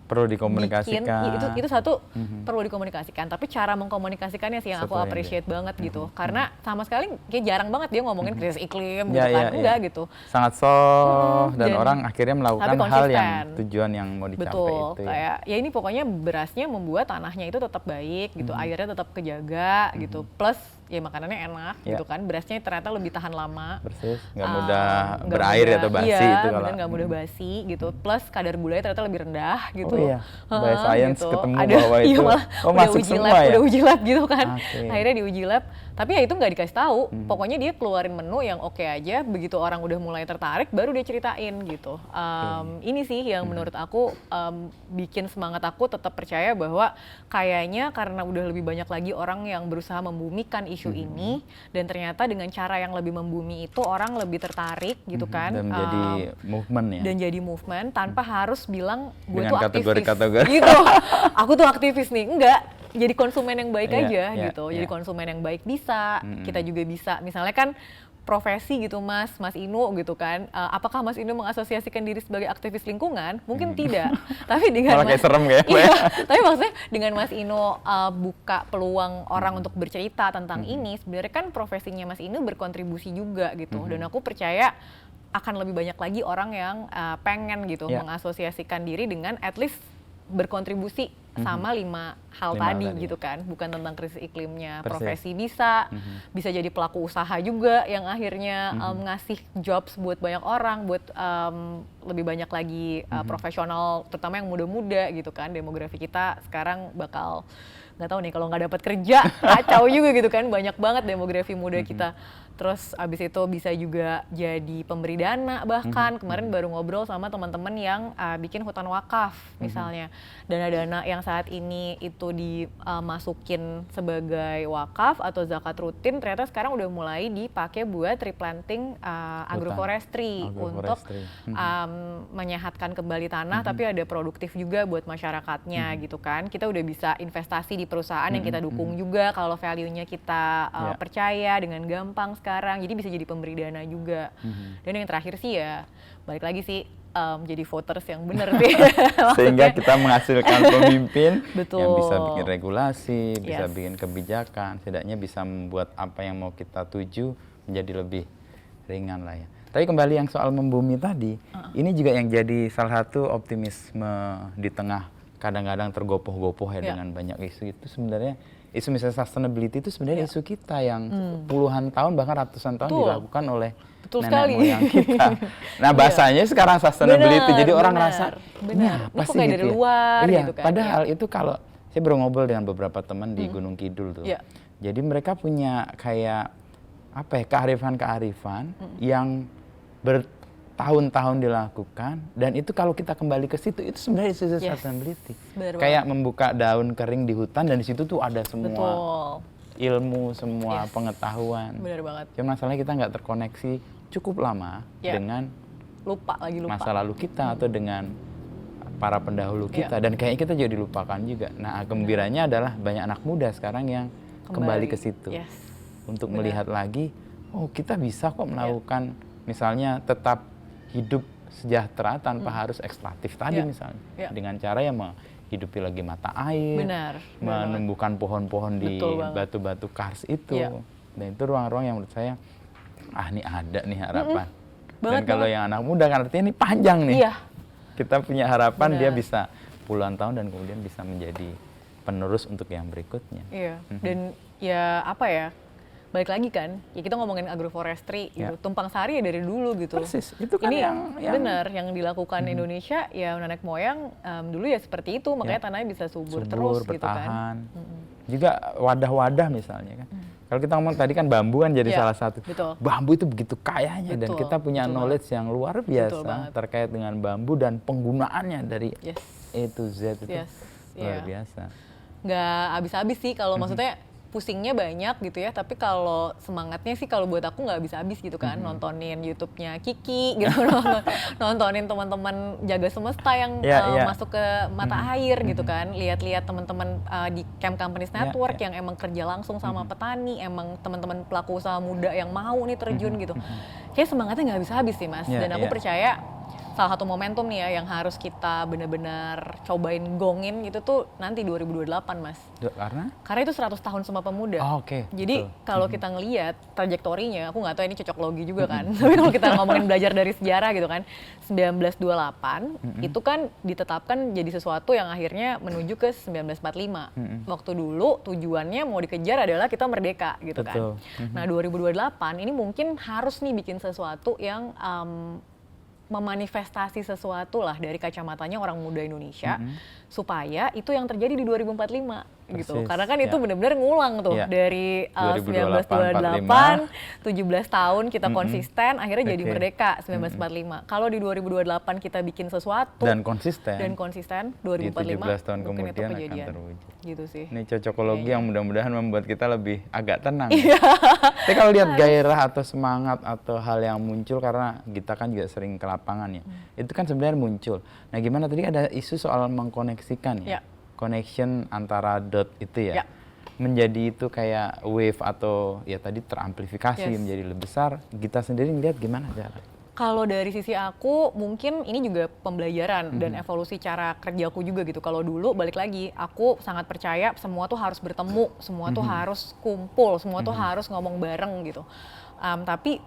perlu dikomunikasikan. Itu satu perlu dikomunikasikan, tapi cara mengkomunikasikannya sih yang aku appreciate banget gitu. Karena sama sekali kayak jarang banget dia ngomongin krisis iklim gitu kan, enggak gitu. Sangat soft dan orang akhirnya melakukan hal yang tujuan yang mau dicapai itu. Kayak ya ini pokoknya berasnya membuat tanahnya itu tetap baik gitu, airnya tetap kejaga gitu. Plus ya makanannya enak gitu kan, berasnya ternyata lebih tahan lama. Persis, nggak mudah berair atau basi itu kalau. Nggak mudah basi gitu. Plus kadar gulanya ternyata lebih rendah gitu. By science gitu. Ketemu bahwa itu masuk semua udah uji lab gitu kan. Akhirnya diuji lab, tapi ya itu nggak dikasih tahu. Pokoknya dia keluarin menu yang oke aja, begitu orang udah mulai tertarik baru dia ceritain gitu. Ini sih yang menurut aku bikin semangat aku tetap percaya bahwa kayaknya karena udah lebih banyak lagi orang yang berusaha membumikan isu ini, dan ternyata dengan cara yang lebih membumi itu orang lebih tertarik gitu kan. Dan menjadi movement ya. Dan jadi movement tanpa harus bilang gue tuh aktivis kategori. gitu. Aku tuh aktivis nih, enggak. Jadi konsumen yang baik aja gitu. Jadi konsumen yang baik bisa, kita juga bisa. Misalnya kan profesi gitu Mas Inu gitu kan. Apakah Mas Inu mengasosiasikan diri sebagai aktivis lingkungan? Mungkin tidak. Tapi dengan malah kayak serem kayak. Tapi maksudnya dengan Mas Inu buka peluang orang untuk bercerita tentang ini, sebenarnya kan profesinya Mas Inu berkontribusi juga gitu. Dan aku percaya akan lebih banyak lagi orang yang pengen gitu mengasosiasikan diri dengan at least berkontribusi sama 5 hal tadi gitu kan, bukan tentang krisis iklimnya. Profesi bisa jadi pelaku usaha juga yang akhirnya ngasih jobs buat banyak orang, buat lebih banyak lagi profesional, terutama yang muda-muda gitu kan. Demografi kita sekarang bakal nggak tahu nih kalau nggak dapat kerja kacau juga gitu kan, banyak banget demografi muda kita. Terus abis itu bisa juga jadi pemberi dana bahkan. Kemarin baru ngobrol sama teman-teman yang bikin hutan wakaf misalnya. Dana-dana yang saat ini itu dimasukin sebagai wakaf atau zakat rutin ternyata sekarang udah mulai dipakai buat replanting agroforestry untuk menyehatkan kembali tanah tapi ada produktif juga buat masyarakatnya gitu kan. Kita udah bisa investasi di perusahaan yang kita dukung juga kalau value-nya kita percaya dengan gampang sekarang, jadi bisa jadi pemberi dana juga. Dan yang terakhir sih ya balik lagi sih jadi voters yang benar sih. Sehingga kita menghasilkan pemimpin yang bisa bikin regulasi, bisa bikin kebijakan, setidaknya bisa membuat apa yang mau kita tuju menjadi lebih ringan lah ya. Tapi kembali yang soal membumi tadi, ini juga yang jadi salah satu optimisme di tengah kadang-kadang tergopoh-gopoh ya dengan banyak isu itu. Sebenarnya isu misalnya sustainability itu sebenarnya isu kita yang puluhan tahun bahkan ratusan tahun dilakukan oleh nenek moyang kita. Nah bahasanya sekarang sustainability, jadi orang ngerasa ini apa sih gitu dari luar iya, gitu kan. Padahal itu kalau saya baru ngobrol dengan beberapa teman di Gunung Kidul tuh. Jadi mereka punya kayak apa ya, kearifan-kearifan yang bertahun-tahun dilakukan, dan itu kalau kita kembali ke situ itu sebenarnya isu sustainability. Kayak membuka daun kering di hutan dan di situ tuh ada semua ilmu, semua pengetahuan. Benar banget. Cuma masalahnya kita nggak terkoneksi cukup lama dengan lupa masa lalu kita atau dengan para pendahulu kita, dan kayaknya kita juga dilupakan juga. Nah gembiranya adalah banyak anak muda sekarang yang kembali ke situ untuk melihat lagi, oh kita bisa kok melakukan misalnya tetap hidup sejahtera tanpa harus ekstraktif tadi misalnya, dengan cara yang menghidupi lagi mata air, menumbuhkan pohon-pohon di batu-batu kars itu. Dan itu ruang-ruang yang menurut saya ini ada nih harapan. Dan kalau yang anak muda kan artinya ini panjang nih. Kita punya harapan dia bisa puluhan tahun dan kemudian bisa menjadi penerus untuk yang berikutnya. Dan ya apa ya, balik lagi kan, ya kita ngomongin agroforestry gitu, tumpang sari ya dari dulu gitu. Persis, itu kan ini yang benar yang dilakukan Indonesia ya, nenek moyang dulu ya seperti itu, makanya tanahnya bisa subur terus bertahan. Gitu kan. Juga wadah-wadah misalnya kan. Kalau kita ngomong tadi kan bambu kan jadi salah satu. Bambu itu begitu kayanya dan kita punya knowledge yang luar biasa terkait dengan bambu dan penggunaannya dari A to Z itu luar biasa. Nggak habis-habis sih kalau maksudnya pusingnya banyak gitu ya, tapi kalau semangatnya sih kalau buat aku nggak habis-habis gitu kan. Nontonin YouTube-nya Kiki gitu, nontonin teman-teman jaga semesta yang masuk ke mata air gitu kan, lihat-lihat teman-teman di Camp Companies Network yang emang kerja langsung sama petani, emang teman-teman pelaku usaha muda yang mau nih terjun gitu. Kayak semangatnya nggak habis-habis sih Mas, dan aku percaya salah satu momentum nih ya yang harus kita benar-benar cobain gongin gitu tuh nanti 2028 Mas. Karena itu 100 tahun Sumpah Pemuda. Jadi kalau kita ngelihat trajektorinya, aku nggak tahu ini cocok logi juga kan. Tapi kalau kita ngomongin belajar dari sejarah gitu kan, 1928 itu kan ditetapkan jadi sesuatu yang akhirnya menuju ke 1945. Waktu dulu tujuannya mau dikejar adalah kita merdeka gitu kan. Nah 2028 ini mungkin harus nih bikin sesuatu yang memanifestasi sesuatu lah dari kacamatanya orang muda Indonesia supaya itu yang terjadi di 2045 gitu. Karena kan itu benar-benar ngulang tuh dari 1928, 17 tahun kita konsisten akhirnya jadi merdeka 1945. Kalau di 2028 kita bikin sesuatu dan konsisten 2045 di 17 tahun kemudian akan terwujud. Gitu sih. Ini cocokologi yang mudah-mudahan membuat kita lebih agak tenang. Tapi kalau lihat gairah atau semangat atau hal yang muncul karena kita kan juga sering ke lapangan ya. Itu kan sebenarnya muncul. Nah, gimana tadi ada isu soal mengkoneksikan ya. Connection antara dot itu ya. Menjadi itu kayak wave atau ya tadi teramplifikasi menjadi lebih besar. Kita sendiri ngelihat gimana cara? Kalau dari sisi aku mungkin ini juga pembelajaran dan evolusi cara kerjaku juga gitu. Kalau dulu balik lagi aku sangat percaya semua tuh harus bertemu, semua tuh harus kumpul, semua tuh harus ngomong bareng gitu. Tapi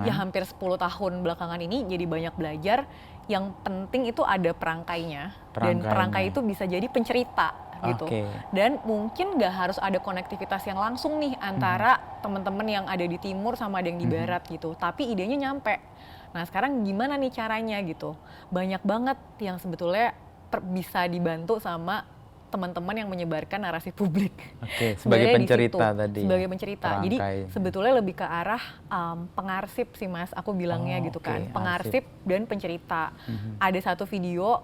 ya hampir 10 tahun belakangan ini jadi banyak belajar yang penting itu ada perangkainya. Dan perangkai itu bisa jadi pencerita gitu. Dan mungkin nggak harus ada konektivitas yang langsung nih antara teman-teman yang ada di timur sama ada yang di barat gitu, tapi idenya nyampe. Nah sekarang gimana nih caranya gitu? Banyak banget yang sebetulnya bisa dibantu sama teman-teman yang menyebarkan narasi publik. Sebagai pencerita tadi. Sebagai pencerita. Jadi sebetulnya lebih ke arah pengarsip sih Mas, aku bilangnya gitu kan. Pengarsip dan pencerita. Ada satu video,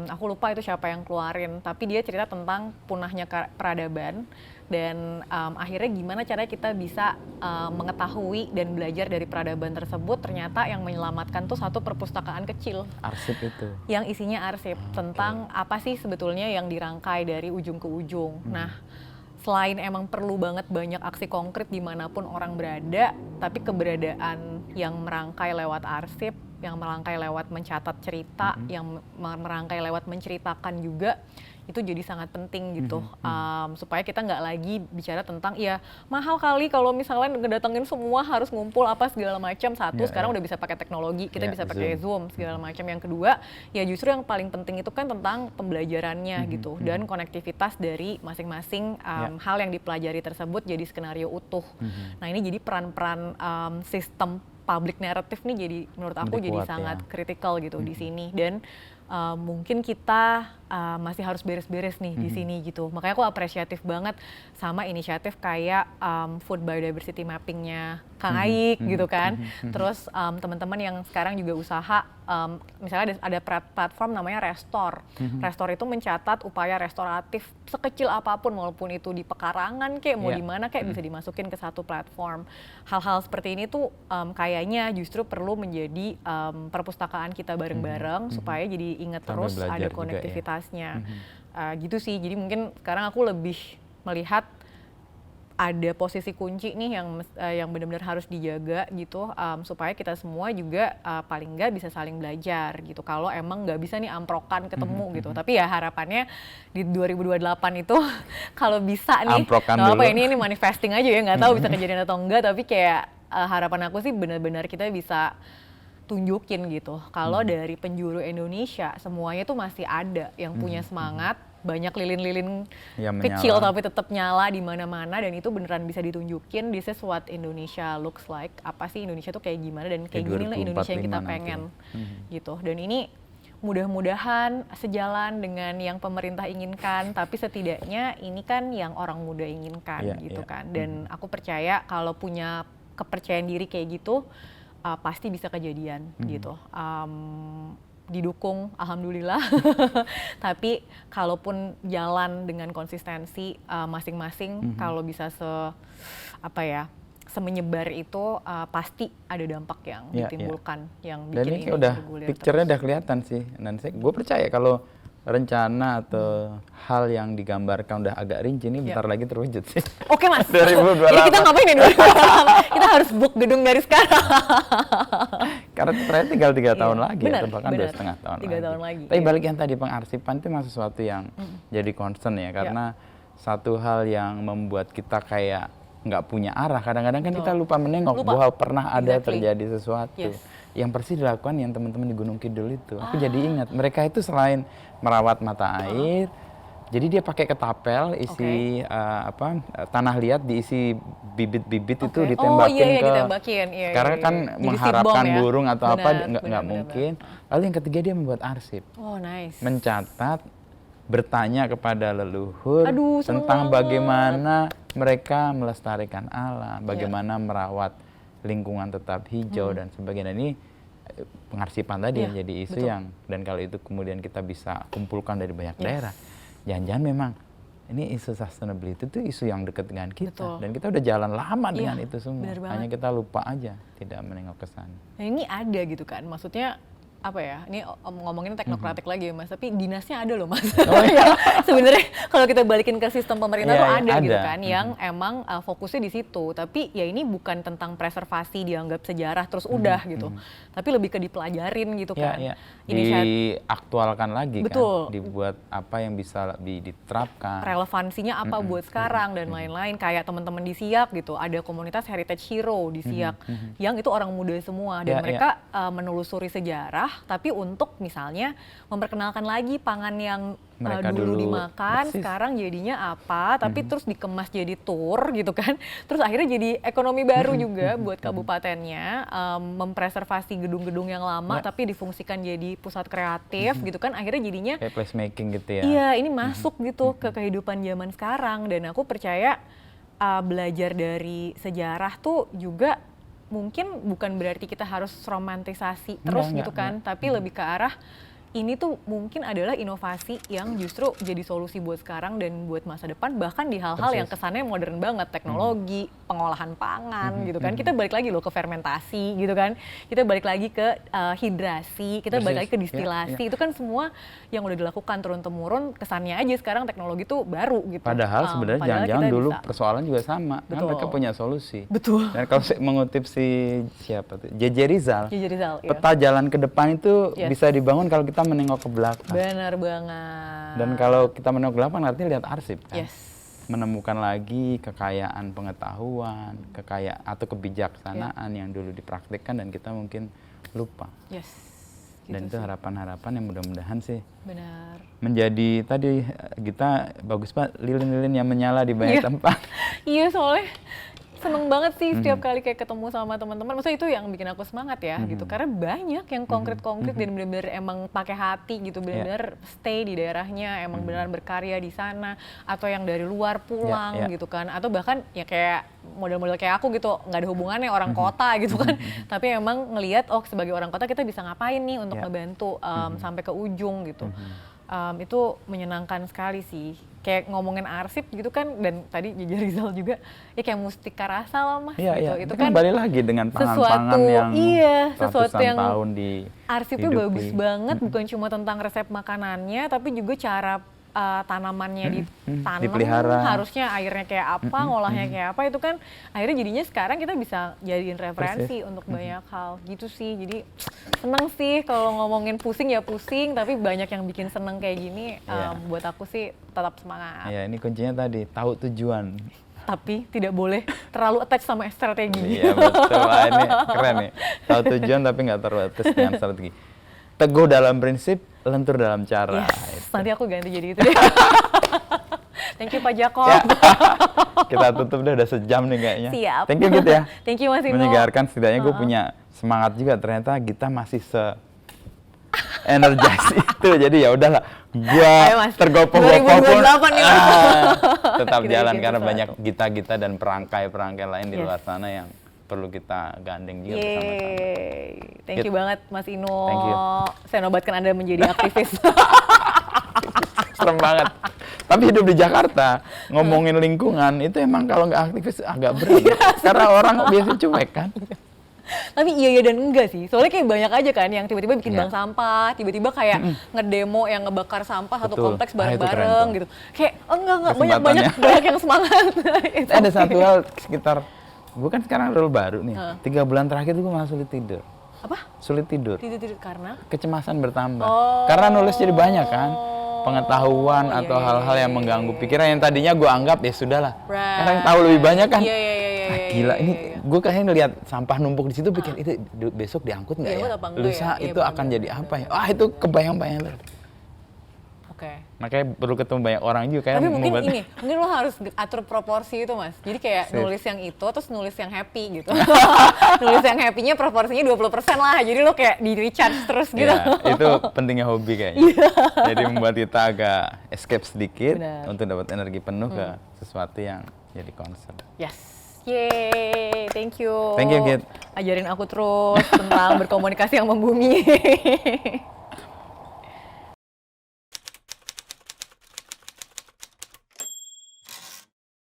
aku lupa itu siapa yang keluarin, tapi dia cerita tentang punahnya peradaban. Dan akhirnya gimana caranya kita bisa mengetahui dan belajar dari peradaban tersebut. Ternyata yang menyelamatkan tuh satu perpustakaan kecil. Arsip itu? Yang isinya arsip, tentang apa sih sebetulnya yang dirangkai dari ujung ke ujung. Nah, selain emang perlu banget banyak aksi konkret dimanapun orang berada, tapi keberadaan yang merangkai lewat arsip, yang merangkai lewat mencatat cerita, yang merangkai lewat menceritakan juga, itu jadi sangat penting gitu, supaya kita nggak lagi bicara tentang ya mahal kali kalau misalnya ngedatengin semua harus ngumpul apa segala macam. Sekarang udah bisa pakai teknologi, kita bisa pakai Zoom segala macam. Yang kedua ya justru yang paling penting itu kan tentang pembelajarannya gitu, dan konektivitas dari masing-masing hal yang dipelajari tersebut jadi skenario utuh. Nah ini jadi peran-peran sistem public narrative nih jadi menurut aku jadi sangat kritikal gitu di sini. Dan mungkin kita masih harus beres-beres nih di sini gitu. Makanya aku apresiatif banget sama inisiatif kayak food biodiversity mappingnya Kang Aik gitu kan. Terus teman-teman yang sekarang juga usaha, misalnya ada platform namanya Restore. Restore itu mencatat upaya restoratif sekecil apapun, walaupun itu di pekarangan kayak mau di mana kayak bisa dimasukin ke satu platform. Hal-hal seperti ini tuh kayaknya justru perlu menjadi perpustakaan kita bareng-bareng supaya jadi ingat terus ada konektivitasnya. Gitu sih. Jadi mungkin sekarang aku lebih melihat ada posisi kunci nih yang benar-benar harus dijaga gitu, supaya kita semua juga paling nggak bisa saling belajar gitu. Kalau emang nggak bisa nih amprokan ketemu gitu, tapi ya harapannya di 2028 itu kalau bisa nih, nggak apa ini manifesting aja ya, nggak tahu bisa kejadian atau enggak, tapi kayak harapan aku sih benar-benar kita bisa tunjukin gitu. Kalau dari penjuru Indonesia semuanya tuh masih ada yang punya semangat. Banyak lilin-lilin kecil tapi tetap nyala di mana-mana, dan itu beneran bisa ditunjukin. This is what Indonesia looks like. Apa sih Indonesia tuh kayak gimana, dan kayak gini lah Indonesia yang kita pengen gitu. Dan ini mudah-mudahan sejalan dengan yang pemerintah inginkan, tapi setidaknya ini kan yang orang muda inginkan gitu kan. Dan aku percaya kalau punya kepercayaan diri kayak gitu pasti bisa kejadian gitu. Didukung alhamdulillah. Tapi kalaupun jalan dengan konsistensi masing-masing, kalau bisa semenyebar itu pasti ada dampak yang ditimbulkan yang bikin ini udah picture-nya udah kelihatan sih. Dan gue percaya kalau rencana atau hal yang digambarkan udah agak rinci ini bentar lagi terwujud sih. Oke Mas. 2028. Jadi kita ngapain nih 2028? Kita harus book gedung dari sekarang. Karena ternyata tinggal 3 tahun lagi atau bahkan 2,5 tahun 3 tahun lagi. Tapi balik yang tadi pengarsipan itu memang sesuatu yang jadi concern ya, karena satu hal yang membuat kita kayak nggak punya arah. Kadang-kadang kan kita lupa menengok bahwa pernah ada terjadi sesuatu. Yang persis dilakukan yang teman-teman di Gunung Kidul itu. Aku jadi ingat, mereka itu selain merawat mata air, jadi dia pakai ketapel isi tanah liat diisi bibit-bibit itu ditembakin ditembakin. Karena kan jadi mengharapkan burung atau nggak mungkin. Lalu yang ketiga dia membuat arsip. Mencatat, bertanya kepada leluhur tentang bagaimana mereka melestarikan alam, bagaimana merawat lingkungan tetap hijau dan sebagainya. Ini pengarsipan tadi yang jadi isu dan kalau itu kemudian kita bisa kumpulkan dari banyak daerah, jangan-jangan memang ini isu sustainability itu isu yang dekat dengan kita. Dan kita udah jalan lama dengan itu semua, hanya kita lupa aja tidak menengok ke sana. Nah ini ada gitu kan, maksudnya apa ya, ini ngomongin teknokratik lagi ya Mas, tapi dinasnya ada loh Mas. Sebenarnya kalau kita balikin ke sistem pemerintah tuh ada gitu kan, yang emang fokusnya di situ. Tapi ya ini bukan tentang preservasi dianggap sejarah terus udah gitu, tapi lebih ke dipelajarin gitu kan. Diaktualkan lagi kan, dibuat apa yang bisa diterapkan. Relevansinya apa buat sekarang dan lain-lain. Kayak teman-teman di Siak gitu, ada komunitas Heritage Hero di Siak, yang itu orang muda semua dan mereka menelusuri sejarah sejarah, tapi untuk misalnya memperkenalkan lagi pangan yang dulu dimakan, sekarang jadinya apa, tapi terus dikemas jadi tour gitu kan. Terus akhirnya jadi ekonomi baru juga buat kabupatennya, mempreservasi gedung-gedung yang lama tapi difungsikan jadi pusat kreatif gitu kan. Akhirnya jadinya kayak placemaking gitu ya. Iya, ini masuk gitu ke kehidupan zaman sekarang, dan aku percaya belajar dari sejarah tuh juga mungkin bukan berarti kita harus romantisasi terus gitu kan, tapi lebih ke arah ini tuh mungkin adalah inovasi yang justru jadi solusi buat sekarang dan buat masa depan, bahkan di hal-hal yang kesannya modern banget, teknologi, pengolahan pangan gitu kan. Kita balik lagi loh ke fermentasi gitu kan, kita balik lagi ke hidrasi, kita balik lagi ke distilasi, itu kan semua yang udah dilakukan turun-temurun, kesannya aja sekarang teknologi tuh baru gitu. Padahal sebenarnya jangan-jangan dulu persoalan juga sama, kan mereka punya solusi. Betul. Dan kalau mengutip si siapa tuh, J.J. Rizal, peta jalan ke depan itu bisa dibangun kalau kita menengok ke belakang. Benar banget. Dan kalau kita menengok ke belakang artinya lihat arsip kan. Menemukan lagi kekayaan pengetahuan, atau kebijaksanaan yang dulu dipraktikkan dan kita mungkin lupa. Dan itu harapan-harapan yang mudah-mudahan sih menjadi tadi kita bagus Pak, lilin-lilin yang menyala di banyak tempat. Iya, soalnya seneng banget sih setiap kali kayak ketemu sama teman-teman. Maksudnya itu yang bikin aku semangat ya gitu, karena banyak yang konkret-konkret dan benar-benar emang pakai hati gitu, benar-benar stay di daerahnya, emang beneran berkarya di sana, atau yang dari luar pulang gitu kan, atau bahkan ya kayak model-model kayak aku gitu, nggak ada hubungannya orang kota gitu kan, tapi emang ngelihat sebagai orang kota kita bisa ngapain nih untuk ngebantu sampai ke ujung gitu. Itu menyenangkan sekali sih. Kayak ngomongin arsip gitu kan, dan tadi J.J. Rizal juga, ya kayak mustika rasa lah Mas. Itu kan balik lagi dengan pangan-pangan yang sesuatu yang tahun di arsip tuh bagus banget, bukan cuma tentang resep makanannya, tapi juga cara tanamannya ditanam, dipelihara, harusnya airnya kayak apa, ngolahnya kayak apa, itu kan akhirnya jadinya sekarang kita bisa jadiin referensi untuk banyak hal gitu sih. Jadi seneng sih kalau ngomongin pusing ya pusing, tapi banyak yang bikin seneng kayak gini. Buat aku sih tetap semangat. Iya, ini kuncinya tadi, tahu tujuan. Tapi tidak boleh terlalu attach sama strategi. Iya betul, ini keren nih. Tahu tujuan tapi nggak terlalu attach dengan strategi. Teguh dalam prinsip, lentur dalam cara. Nanti aku ganti jadi itu deh. Thank you Pak Jakob. Kita tutup deh, udah sejam nih kayaknya. Siap. Thank you Git ya. Thank you Mas Ino. Menyegarkan, setidaknya gue punya semangat juga. Ternyata kita masih energis itu. Jadi ya udahlah, gue tergopoh-gopoh pun tetap jalan karena banyak gita-gita dan perangkai-perangkai lain di luar sana yang perlu kita gandeng juga bersama-sama. Thank you banget Mas Ino. Thank you. Saya nobatkan Anda menjadi aktivis. Serem banget. Tapi hidup di Jakarta, ngomongin lingkungan, itu emang kalau nggak aktivis agak berat. Karena orang biasanya cuek kan. Tapi iya dan enggak sih. Soalnya kayak banyak aja kan yang tiba-tiba bikin bank sampah, tiba-tiba kayak ngedemo yang ngebakar sampah satu kompleks bareng-bareng gitu. Kayak enggak, banyak yang semangat. Ada satu hal sekitar, gue kan sekarang rule baru nih, 3 bulan terakhir tuh gue malah sulit tidur. Apa? Sulit tidur. Tidur karena? Kecemasan bertambah. Karena nulis jadi banyak kan, pengetahuan atau hal-hal yang mengganggu pikiran yang tadinya gue anggap ya sudahlah. Sekarang tahu lebih banyak kan. Gila, ini gue kayaknya ngeliat sampah numpuk di situ, pikir itu besok diangkut nggak ya? Lusa itu akan jadi apa ya? Itu kebayang-bayang terus. Makanya perlu ketemu banyak orang juga kayak. Tapi mungkin lo harus atur proporsi itu Mas. Jadi kayak nulis yang itu terus nulis yang happy gitu. Nulis yang happy-nya proporsinya 20% lah. Jadi lo kayak di recharge terus gitu. Itu pentingnya hobi kayaknya. Jadi membuat kita agak escape sedikit untuk dapat energi penuh ke sesuatu yang jadi concern. Yeay, thank you. Thank you Git. Ajarin aku terus tentang berkomunikasi yang membumi.